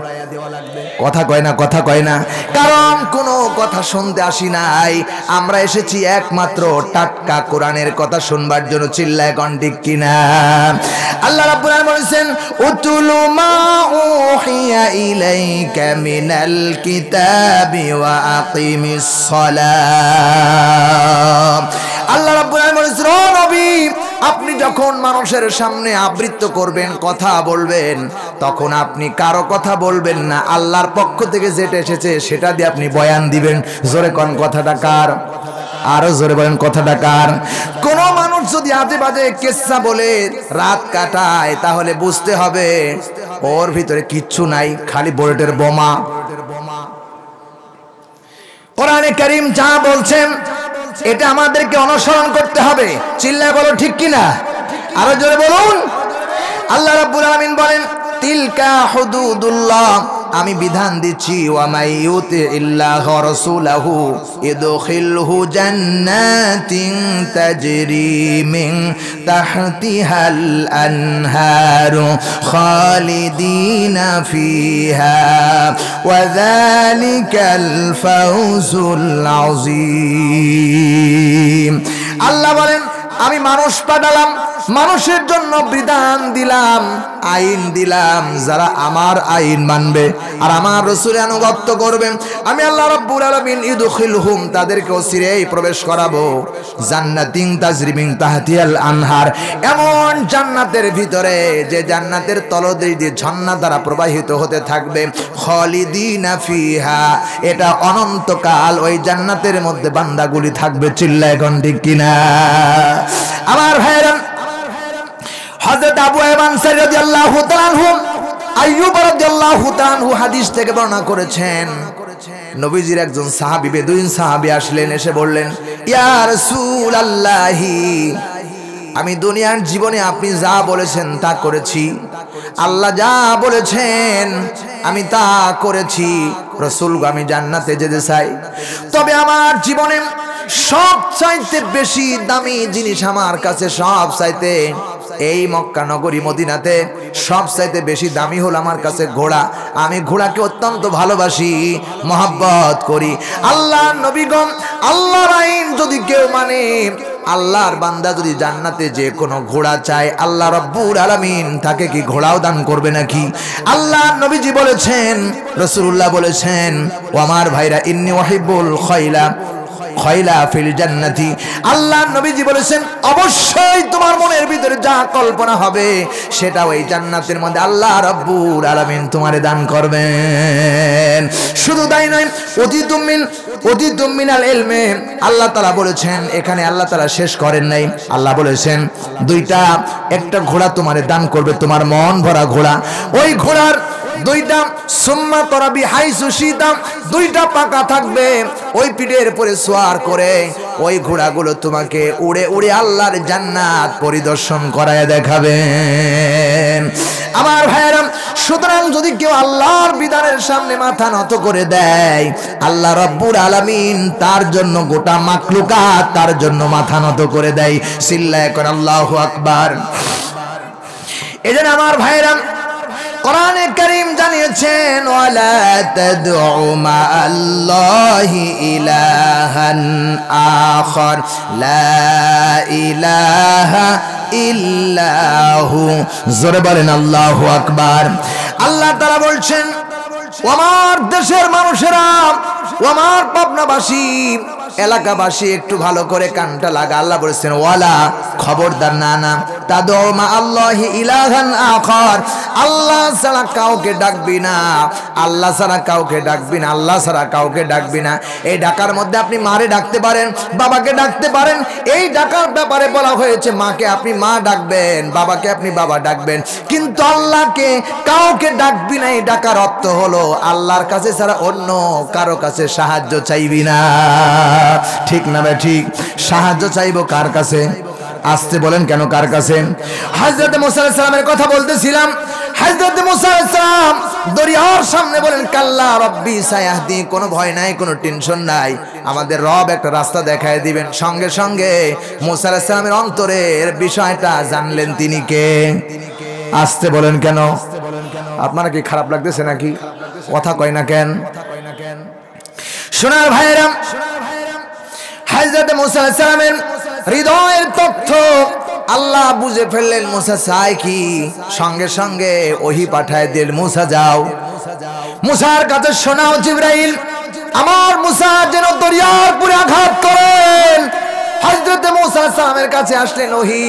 কথা কয় না, কথা কয় না। কারণ কোনো কথা শুনতে আসি নাই, আমরা এসেছি একমাত্র টাটকা কোরআনের কথা শুনবার জন্য। চিল্লায় কোন ঠিক কিনা? আল্লাহ রাব্বুল আলামিন বলেছেন উতুলু মা উহিয়া ইলাইকা মিনাল কিতাবি ওয়া আকিমিস সালাত। আল্লাহ রাব্বুল আলামিন বলেছেন ও নবী, আপনি যখন মানুষের সামনে আবৃত্ত করবেন, কথা বলবেন, তখন আপনি কারো কথা বলবেন না, আল্লাহর পক্ষ থেকে যেটা এসেছে সেটা দিয়ে আপনি বয়ান দিবেন। জোরে কোন কথাটা কার? আরো জোরে বলেন কথাটা কার? কোন মানুষ যদি আজে বাজে কিচ্ছা বলে রাত কাটায়, তাহলে বুঝতে হবে ওর ভিতরে কিচ্ছু নাই, খালি বুলেটের বোমা। কোরআনে কারীম যা বলছেন এটা আমাদেরকে অনুসরণ করতে হবে। চিল্লায় বলো ঠিক কিনা? আরো জোরে বলুন। আল্লাহ রাব্বুল আলামিন বলেন তিলকা হুদুদুল্লাহ, আমি বিধান দিচ্ছি, ওয়া মাইয়ুতি ইল্লাহ ওয়া রাসূলহু ইদখিলহু জান্নাতিন তাজরি মিন তাহতিহাল আনহারু খালিদিনা ফিহা ওয়া যালিকাল ফাওজুল আযীম। আল্লাহ বলেন আমি মানুষ পাঠালাম, মানুষের জন্য বিধান দিলাম, আইন দিলাম, যারা আমার আইন মানবে আর আমার রাসূলের আনুগত্য করবে, আমি আল্লাহ রাব্বুল আলামিন ইদখিলহুম, তাদেরকে অচিরেই প্রবেশ করাবো জান্নাতিন তাজরি মিন তাহতিহাল আনহার, এমন জান্নাতের ভিতরে যে জান্নাতের তলদেশ দিয়ে ঝর্ণা দ্বারা প্রবাহিত হতে থাকবে, খালিদিনা ফিহা, এটা অনন্তকাল ওই জান্নাতের মধ্যে বান্দাগুলি থাকবে। চিল্লায় কোন ঠিক কিনা? আমার ভাইরা, হযরত আবু আইয়ুব আনসারী রাদিয়াল্লাহু তাআলা আনহু, আইয়ুব রাদিয়াল্লাহু তাআলা আনহু হাদিস থেকে বর্ণনা করেছেন, নবীজির একজন সাহাবী, বেদুইন সাহাবী আসলেন, এসে বললেন ইয়া রাসূলুল্লাহি, আমি দুনিয়ার জীবনে আপনি যা বলেছেন তা করেছি, আল্লাহ যা বলেছেন আমি তা করেছি, রাসূল আমি জান্নাতে যেতে চাই, তবে আমার জীবনে সব চাইতে বেশি দামি জিনিস আমার কাছে সব চাইতে এই মক্কা নগরী মদিনাতে সবচাইতে বেশি দামি হলো আমার কাছে ঘোড়া। আমি ঘোড়াকে অত্যন্ত ভালোবাসি, মহব্বত করি। আল্লাহর নবীগণ, আল্লাহর আইন যদি কেউ মানে, আল্লাহর বান্দা যদি জান্নাতে যে কোনো ঘোড়া চায়, আল্লাহ রাব্বুল আলামিন তাকে কি ঘোড়াও দান করবে নাকি? আল্লাহর নবীজি বলেছেন, রাসূলুল্লাহ বলেছেন, ও আমার ভাইরা, ইন্নী উহিব্বুল খয়লা ফিল জান্নাতি। আল্লাহর নবীজি বলেছেন, অবশ্যই তোমার মনের ভিতরে যা কল্পনা হবে সেটা ওই জান্নাতের মধ্যে আল্লাহ রাব্বুল আলামিন তোমারে দান করবেন। শুধু তাই নয়, অতীতুম মিনাল ইলমে, আল্লাহ তাআলা বলেছেন, এখানে আল্লাহ তাআলা শেষ করেন নাই। আল্লাহ বলেছেন একটা ঘোড়া তোমারে দান করবে, তোমার মন ভরা ঘোড়া। ওই ঘোড়ার দুইটা সুম্মা তরাবি হাইসু শীতাম, দুইটা পাকা থাকবে, ওই পিঠের উপরে সোয়ার করে ওই ঘোড়াগুলো তোমাকে উড়ে উড়ে আল্লাহর জান্নাত পরিদর্শন করায় দেখাবেন। আমার ভাইয়েরা, সুতরাং যদি কেউ আল্লাহর বিধানের সামনে মাথা নত করে দেয়, আল্লাহ রাব্বুল আলামিন তার জন্য গোটা মাখলুকাত তার জন্য মাথা নত করে দেয়। চিল্লায় করে আল্লাহু আকবার। এজন্য আমার ভাইয়েরা, কোরআনে কারীম জানিয়েছেন, ওয়ালা তাদউ মা'আল্লাহি ইলাহান আখার লা ইলাহা ইল্লাহু। জোরে বলেন আল্লাহু আকবার। আল্লাহ তাআলা বলছেন, ও আমার দেশের মানুষেরা, ও আমার পাবনাবাসী, এলাকাবাসী, একটু ভালো করে কানটা লাগা। আল্লাহ বলেছেন, ওয়ালা, খবরদার, না তাদউ মা'আল্লাহি ইলাহান আখার, আল্লাহ ছাড়া কাউকে ডাকবি না, আল্লাহ ছাড়া কাউকে ডাকবি না, আল্লাহ ছাড়া কাউকে ডাকবি না। এই ডাকার মধ্যে আপনি মারে ডাকতে পারেন, বাবাকে ডাকতে পারেন। এই ডাকার ব্যাপারে বলা হয়েছে, মাকে আপনি মা ডাকবেন, বাবাকে আপনি বাবা ডাকবেন, কিন্তু আল্লাহকে কাউকে ডাকবি না। এই ডাকার অর্থ হলো আল্লাহর কাছে ছাড়া অন্য কারো কাছে সাহায্য চাইবি না। ঠিক না ভাই? ঠিক। সাহায্য চাইবো কার কাছে? আসতে বলেন কেন, কার কাছে? হযরত মুসা আলাইহিস সালামের কথা বলতেছিলাম। হযরত মুসা আলাইহিস সালাম দরিয়ার সামনে বলেন, কাল্লা রাব্বি সায়াহদি, কোনো ভয় নাই, কোনো টেনশন নাই, আমাদের রব একটা রাস্তা দেখায় দিবেন। সঙ্গে সঙ্গে মুসা আলাইহিস সালামের অন্তরের বিষয়টা জানলেন তিনি কে। আসতে বলেন কেন? আপনারা কি খারাপ লাগতেছে নাকি? কথা কয় না কেন? সোনার ভাইরা, হযরত মুসা আলাইহিস সালামের হৃদয়ের তথ্য আল্লাহ বুঝে ফেললেন। মুসা চায় কি? সঙ্গে সঙ্গে ওহী পাঠায় দিলেন, মুসা যাও, মুসার কাছে শোনাও জিবরাইল, আমার মুসা যেন দরিয়ার পুরে আঘাত করেন। হযরত মুসা আলাইহিস সালামের কাছে আসলেন ওহী।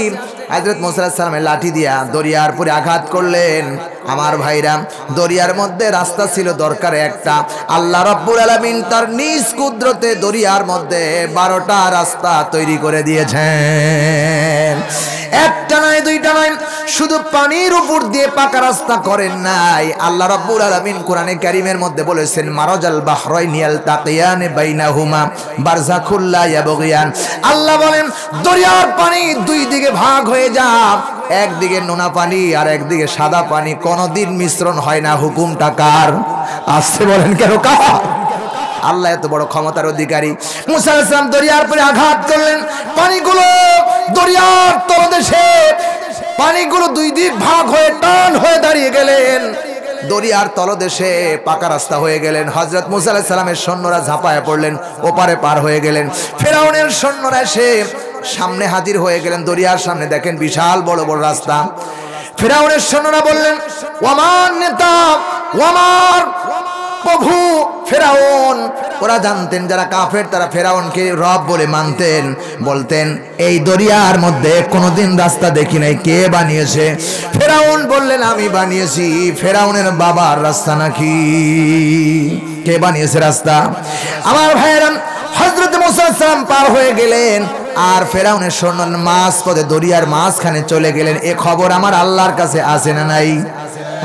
হযরত মুসা আলাইহিস সালামের লাঠি দিয়া দরিয়ার পুরে আঘাত করলেন। আমার ভাইরা, দরিয়ার মধ্যে রাস্তা ছিল দরকার একটা, আল্লাহ রাব্বুল আলামিন তার নিজ কুদরতে দরিয়ার মধ্যে 12টা রাস্তা তৈরি করে দিয়েছেন। একটা নয়, দুইটা নয়, শুধু পানির উপর দিয়ে পাকা রাস্তা করেন নাই। আল্লাহ রাব্বুল আলামিন কোরআনে কারীমের মধ্যে বলেছেন, মারাজাল বাহরাইনি ইয়ালতাকিয়ান বাইনাহুমা বারযাখুল লা ইয়াবগিয়ান। আল্লাহ বলেন, দরিয়ার পানি দুই দিকে ভাগ হয়ে যায়, একদিকে নোনা পানি আর একদিকে সাদা পানি, কোনদিন মিশ্রণ হয় না। হুকুমটা কার? আসতে বলেন কেন, কার? আল্লাহ এত বড় ক্ষমতার অধিকারী। মুসা আলাইহিস সালাম দরিয়ার পরে আঘাত করলেন, পানিগুলো দরিয়ার তলদেশে, পানিগুলো দুই দিক ভাগ হয়ে টান হয়ে দাঁড়িয়ে গেলেন, দরিয়ার তলদেশে পাকা রাস্তা হয়ে গেলেন। হযরত মুসা আলাইহিস সালামের সৈন্যরা ঝাঁপায় পড়লেন, ওপারে পার হয়ে গেলেন। ফেরাউনের সৈন্যরা এসে সামনে হাজির হয়ে গেলেন দরিয়ার সামনে, দেখেন বিশাল বড় বড় রাস্তা। ফেরাউনের সৈন্যরা বললেন, ও আমার নেতা, ও আমার প্রভু ফেরাউন। ওরা জানতেন যারা কাফের তারা ফেরাউনকে রব বলে মানতেন, বলতেন এই দরিয়ার মধ্যে কোনোদিন রাস্তা দেখি নাই, কে বানিয়েছে? ফেরাউন বললেন, আমি বানিয়েছি। ফেরাউনের বাবার রাস্তা নাকি? কে বানিয়েছে রাস্তা? আমার ভাইয়েরা, হযরত মুসা আলাইহিস সালাম পার হয়ে গেলেন, আর ফেরাউনের সৈন্য মাঝ পথে দরিয়ার মাঝখানে চলে গেলেন। এ খবর আমার আল্লাহর কাছে আছে না নাই?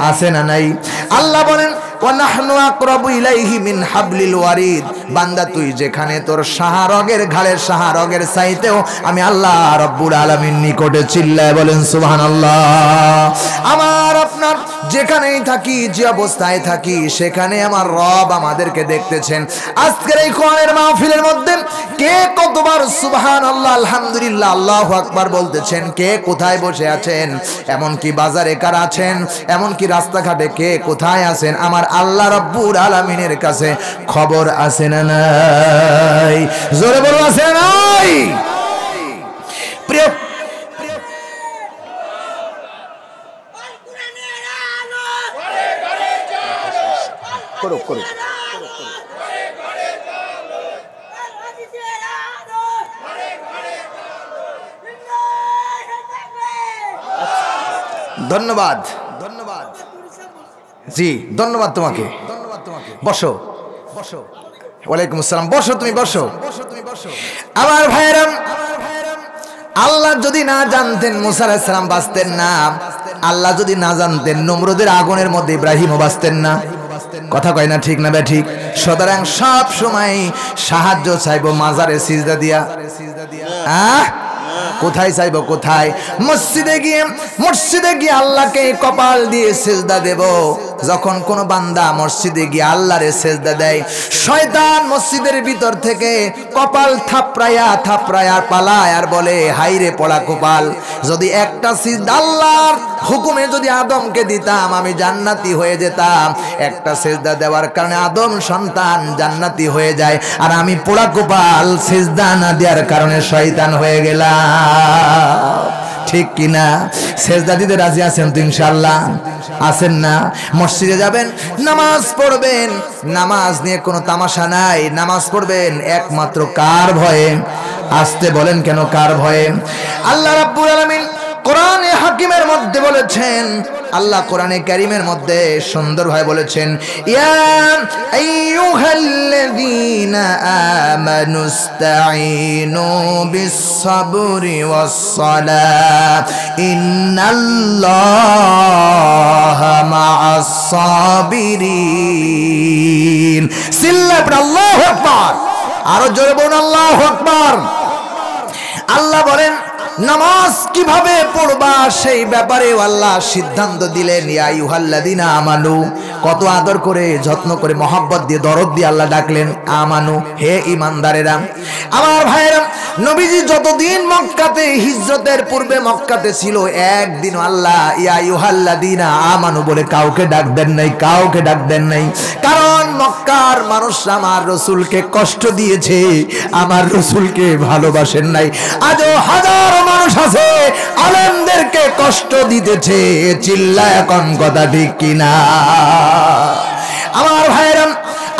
আছে না নাই? আল্লাহ বলেন, ওয়ানাহনু আকরাবু ইলাইহি মিন হাবলিল ওয়ারিদ, বান্দা তুই যেখানে তোর শাহরগের ঘাড়ের শাহরগের চাইতেও আমি আল্লাহ রাব্বুল আলামিন নিকটে। চিল্লায় বলেন সুবহানাল্লাহ। আমার আপনার যেখানেই থাকি, যে অবস্থায় থাকি, সেখানে আমার রব আমাদেরকে দেখতেছেন। আজকের এই কোরআনের মাহফিলের মধ্যে কে কতবার সুবহানাল্লাহ, আলহামদুলিল্লাহ, আল্লাহু আকবার বলতেছেন, কে কোথায় বসে আছেন, এমনকি বাজারে কারা আছেন, এমনকি রাস্তাঘাটে কে কোথায় আছেন, আমার আল্লাহ রাব্বুল আলামিনের কাছে খবর আছে না নাই? জোরে বলো, আছে না নাই? প্রিয় করো করো ধন্যবাদ, ধন্যবাদ, জি ধন্যবাদ তোমাকে, ধন্যবাদ তোমাকে। বসো বসো। ওয়ালাইকুম আসসালাম। বসো, তুমি বসো, বসো, তুমি বসো। আমার ভাইরা, আল্লাহ যদি না জানতেন মুসা আলাইহিস সালাম বাঁচতেন না, আল্লাহ যদি না জানতেন নমরুদের আগুনের মধ্যে ইব্রাহিমও বাঁচতেন না। কথা কয় না, ঠিক না বে ঠিক? সুতরাং সব সময় সাহায্য চাইবো মাজারে সিজদা দিয়া। কোথায় চাইবো? কোথায়? মসজিদে গিয়ে, মসজিদে গিয়ে আল্লাহকে কপাল দিয়ে সিজদা দেব। যখন কোন বান্দা মসজিদে গিয়ে আল্লাহরে সিজদা দেয়, শয়তান মসজিদের ভিতর থেকে কপাল থাপড়ায়া থাপড়ায়া পালায় আর বলে, হাইরে পড়া কপাল, যদি একটা সিজদা আল্লাহর হুকুমে যদি আদমকে দিতাম আমি জান্নাতি হয়ে যেতাম। একটা সিজদা দেওয়ার কারণে আদম সন্তান জান্নাতি হয়ে যায়, আর আমি পোড়া কপাল সিজদা না দেওয়ার কারণে শয়তান হয়ে গেলাম। ঠিক কিনা? সিজদা দিতে রাজি আছেন তো ইনশাআল্লাহ? আছেন না? মসজিদে যাবেন, নামাজ পড়বেন, নামাজ নিয়ে কোনো তামাশা নাই। নামাজ পড়বেন একমাত্র কার ভয়ে? আসতে বলেন কেন, কার ভয়ে? আল্লাহ রাব্বুল আলামিন কোরআনে হাকিমের মধ্যে বলেছেন, আল্লাহ কোরআনে কারীমের মধ্যে সুন্দরভাবে বলেছেন, ইয়া আইয়ুহাল্লাযীনা আমানুস্তাঈনু বিস-সাবরি ওয়াস-সালাহ ইন্নাল্লাহা মা'আস-সাবিরিন। সিল্লা পড়ে আল্লাহু আকবার। আরো জোরে বলুন আল্লাহু আকবার। আল্লাহ বলেন নামাজ কিভাবে পড়বা সেই ব্যাপারে আল্লাহ সিদ্ধান্ত দিলেন। ইয়া আইয়ুহাল্লাযীনা আমানু, কত আদর করে, যত্ন করে, মহব্বত দিয়ে, দরদ দিয়ে আল্লাহ ডাকলেন, আমানু, হে ঈমানদারেরা। আমার ভাইরা, নবীজি যতদিন মক্কাতে, হিজরতের পূর্বে মক্কাতে ছিল, একদিন আল্লাহ ইয়া আইয়ুহাল্লাযীনা আমানু বলে কাউকে ডাক দেন নাই, কাউকে ডাক দেন নাই। কারণ মক্কার মানুষরা আমার রাসূলকে কষ্ট দিয়েছে, আমার রাসূলকে ভালোবাসেন নাই। আজও হাজারো মানুষ আছে আলেমদেরকে কষ্ট দিতেছে। চিল্লায় কোন কথা ঠিক কিনা? আমার ভাইরা,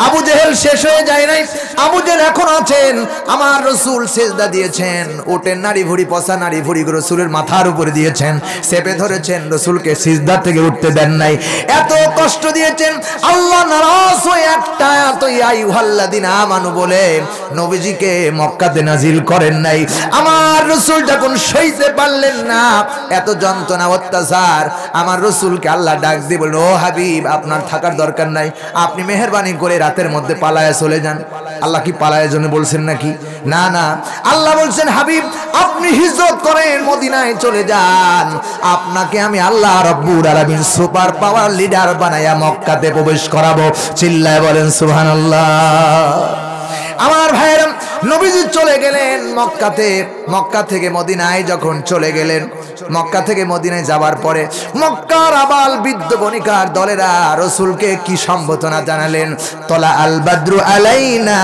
আবু জেহেল শেষ হয়ে যায় নাই, আবু জেহেল এখন আছেন। আমার রাসূল সিজদা দিয়েছেন, উটের নাড়ি ভুড়ি, পচা নাড়ি ভুড়ি রাসূলের মাথার উপরে দিয়েছেন, চেপে ধরেছেন, রাসূলকে সিজদা থেকে উঠতে দেন নাই। এত কষ্ট দিয়েছেন, আল্লাহ নারাজ হয়ে একটা আয়াত ইয়া আইয়ুহাল্লাযীনা আমানু বলে নবীজিকে মক্কাতে নাজিল করেন নাই। আমার রাসূল যখন সইতে পারলেন না এত যন্ত্রণা অত্যাচার, আমার রাসূলকে আল্লাহ ডাক দিয়ে বলল, ও হাবিব, আপনার থাকার দরকার নাই, আপনি মেহেরবানি করে রাতের মধ্যে পালায়া চলে যান। আল্লাহ কি পালায়ের জন্য বলছেন নাকি? না না, আল্লাহ বলছেন, হাবিব আপনি হিজরত করেন, মদিনায় চলে যান, আপনাকে আমি আল্লাহ রাব্বুল আলামিন সুপার পাওয়ার লিডার বানায়া মক্কাতে প্রবেশ করাবো। চিল্লায় বলেন সুবহানাল্লাহ। আমার ভাইরা, নবীজি চলে গেলেন মক্কাতে, মক্কা থেকে মদিনায় যখন চলে গেলেন, মক্কা থেকে মদিনায় যাওয়ার পরে মক্কার আবাল বৃদ্ধ বণিকার দলেরা রাসূলকে কি সম্বোধনা জানালেন? তলা আল বাদরু আলাইনা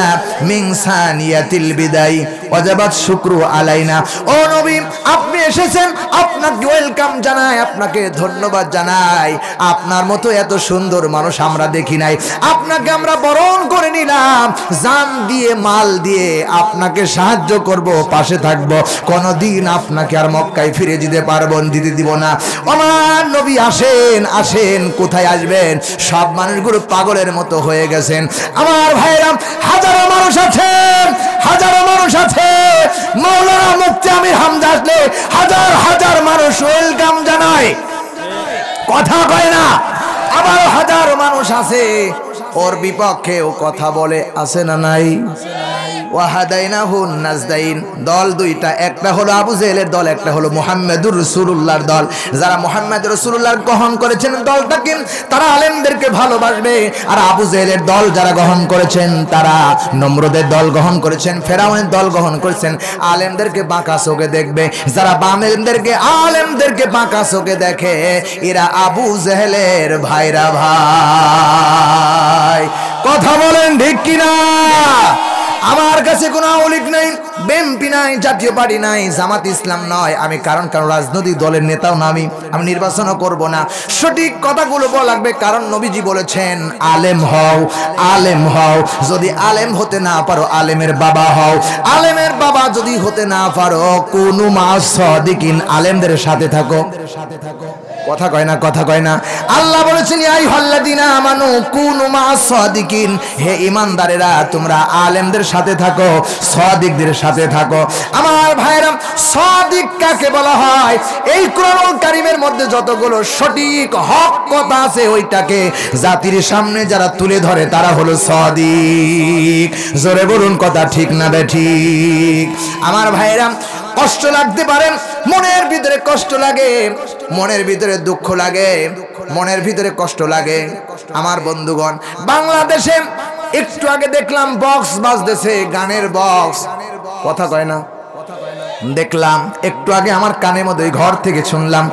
মিন সানিয়াতিল বিদাই ওয়াজাবাত শুকরু আলাইনা। ও নবী, আপনি এসেছেন, আপনাকে ওয়েলকাম জানাই, আপনাকে ধন্যবাদ জানাই। আপনার মতো এত সুন্দর মানুষ আমরা দেখি নাই, আপনাকে আমরা বরণ করে নিলাম, জান দিয়ে, মাল দিয়ে আপনাকে সাহায্য করব, পাশে থাকব, কোনদিন আপনাকে আর মক্কায় ফিরে যেতে পারবো, দিতে দিব না। আমার নবী আসেন, আসেন। কোথায় আসবেন? সব মানুষগুলো পাগলের মতো হয়ে গেছেন। আমার ভাইরা, হাজারো মানুষ আছেন, হাজারো মানুষ আছে। মাওলানা মুফতি আমির হামজা আসলে হাজার হাজার মানুষ ওয়েলকাম জানায়, কথা কয় না। আবার হাজারো মানুষ আছে ওর বিপক্ষে ও কথা বলে, আছে না নাই? ওয়াহাদাইনাহুন নাজদাইন, দল দুইটা, একটা হলো আবু জেহেলের দল, একটা হলো মুহাম্মদুর রাসূলুল্লাহর দল। যারা মুহাম্মদ রাসূলুল্লাহ গ্রহণ করেছেন দলটাকে, তারা আলেমদেরকে ভালোবাসবে। আর আবু জেহেলের দল যারা গ্রহণ করেছেন, তারা নমরুদের দল গ্রহণ করেছেন, ফেরাউনের দল গ্রহণ করেছেন, আলেমদেরকে বাঁকা চোখে দেখবে। যারা আলেমদেরকে বাঁকা চোখে দেখে, এরা আবু জেহেলের ভাইরা ভাই। কথা বলেন ঠিক কিনা? আমার কাছে কোনো আওয়ামী নাই, বিএনপি নাই, জাতীয় পার্টি নাই, জামাত ইসলাম নয়। আমি কারণ রাজনৈতিক দলের নেতাও না, আমি নির্বাচনও করব না। সঠিক কথাগুলো বলা লাগবে, কারণ নবীজি বলেছেন আলেম হও, আলেম হও। যদি আলেম হতে না পারো, আলেমের বাবা হও। আলেমের বাবা যদি হতে না পারো, কুনু মা'আস সাদিকিন, আলেমদের সাথে থাকো। কথা কয় না, কথা কয় না। আল্লাহ বলেছেন ইয়া আইয়ুহাল্লাযীনা আমানু কুনু মা'আস সাদিকিন, হে ঈমানদারেরা তোমরা আলেমদের সাথে থাকো, সাদিকদের সাথে থাকো। আমার ভাইরা, সাদিক কাকে বলা হয়? এই কোরআনুল কারীমের মধ্যে যতগুলো সঠিক হক কথা আছে, ওইটাকে জাতির সামনে যারা তুলে ধরে তারা হলো সাদিক। জোরে বলুন কথা ঠিক না বেঠিক? আমার ভাইরা, কষ্ট লাগতে পারে, মনের ভিতরে কষ্ট লাগে, মনের ভিতরে দুঃখ লাগে, মনের ভিতরে কষ্ট লাগে। আমার বন্ধুগণ, বাংলাদেশে একটু আগে দেখলাম বক্স বাজতেছে, গানের বক্স। কথা কয় না? দেখলাম একটু আগে আমার কানের মধ্যে, ঘর থেকে শুনলাম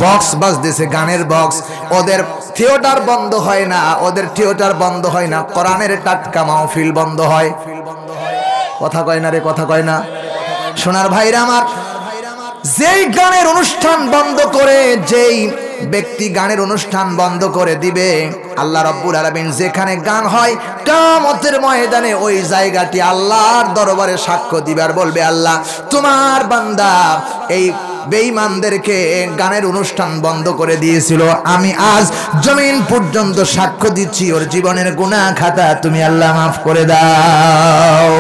বক্স বাজতেছে, গানের বক্স। ওদের থিয়েটার বন্ধ হয় না, ওদের থিয়েটার বন্ধ হয় না, কোরআনের টাটকা মাহফিল বন্ধ হয়। কথা কয় না রে, কথা কয় না? সোনার ভাইরা আমার, যেই গানের অনুষ্ঠান বন্ধ করে, যেই ব্যক্তি গানের অনুষ্ঠান বন্ধ করে দিবে, আল্লাহ রাব্বুল আলামিন যেখানে গান হয় কিয়ামতের ময়দানে ওই জায়গাটি আল্লাহর দরবারে সাক্ষ্য দিবে আর বলবে, আল্লাহ তোমার বান্দা এই বেঈমানদেরকে গানের অনুষ্ঠান বন্ধ করে দিয়েছিল, আমি আজ জমিন পর্যন্ত সাক্ষ্য দিচ্ছি, ওর জীবনের গুনাহ খাতা তুমি আল্লাহ মাফ করে দাও।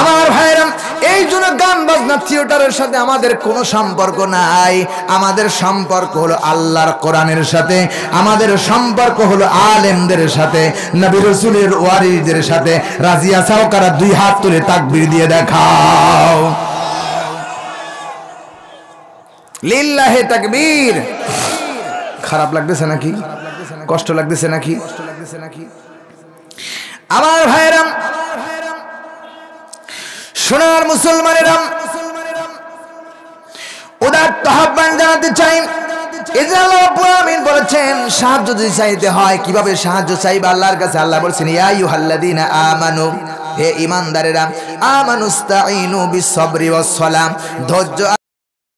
আমার ভাইরা, এই জন্য গান বাজনা থিয়েটারের সাথে আমাদের কোনো সম্পর্ক নাই। আমাদের সম্পর্ক হলো আল্লাহর কোরআনের সাথে, আমাদের সম্পর্ক হলো আলেমদের সাথে, নবী রাসূলের ওয়ারিসদের সাথে। রাজি আছো? কারা দুই হাত তুলে তাকবীর দিয়ে দেখাও। লিল্লাহি তাকবীর। খারাপ লাগতেছে নাকি? কষ্ট লাগতেছে নাকি? আমার ভাইরা, সোনার মুসলমানেরা, উদাত্ত আহ্বান জানাতে চাই। আল্লাহ বলেছেন সাহায্য যদি চাইতে হয়, কিভাবে সাহায্য চাইবে আল্লাহর কাছে? আল্লাহ বলেছেন ইয়া আইয়ুহাল্লাযীনা আমানু, হে ঈমানদারেরা, আমানুস্তাঈনু বিস সাবরি ওয়াস সালাম, ধৈর্য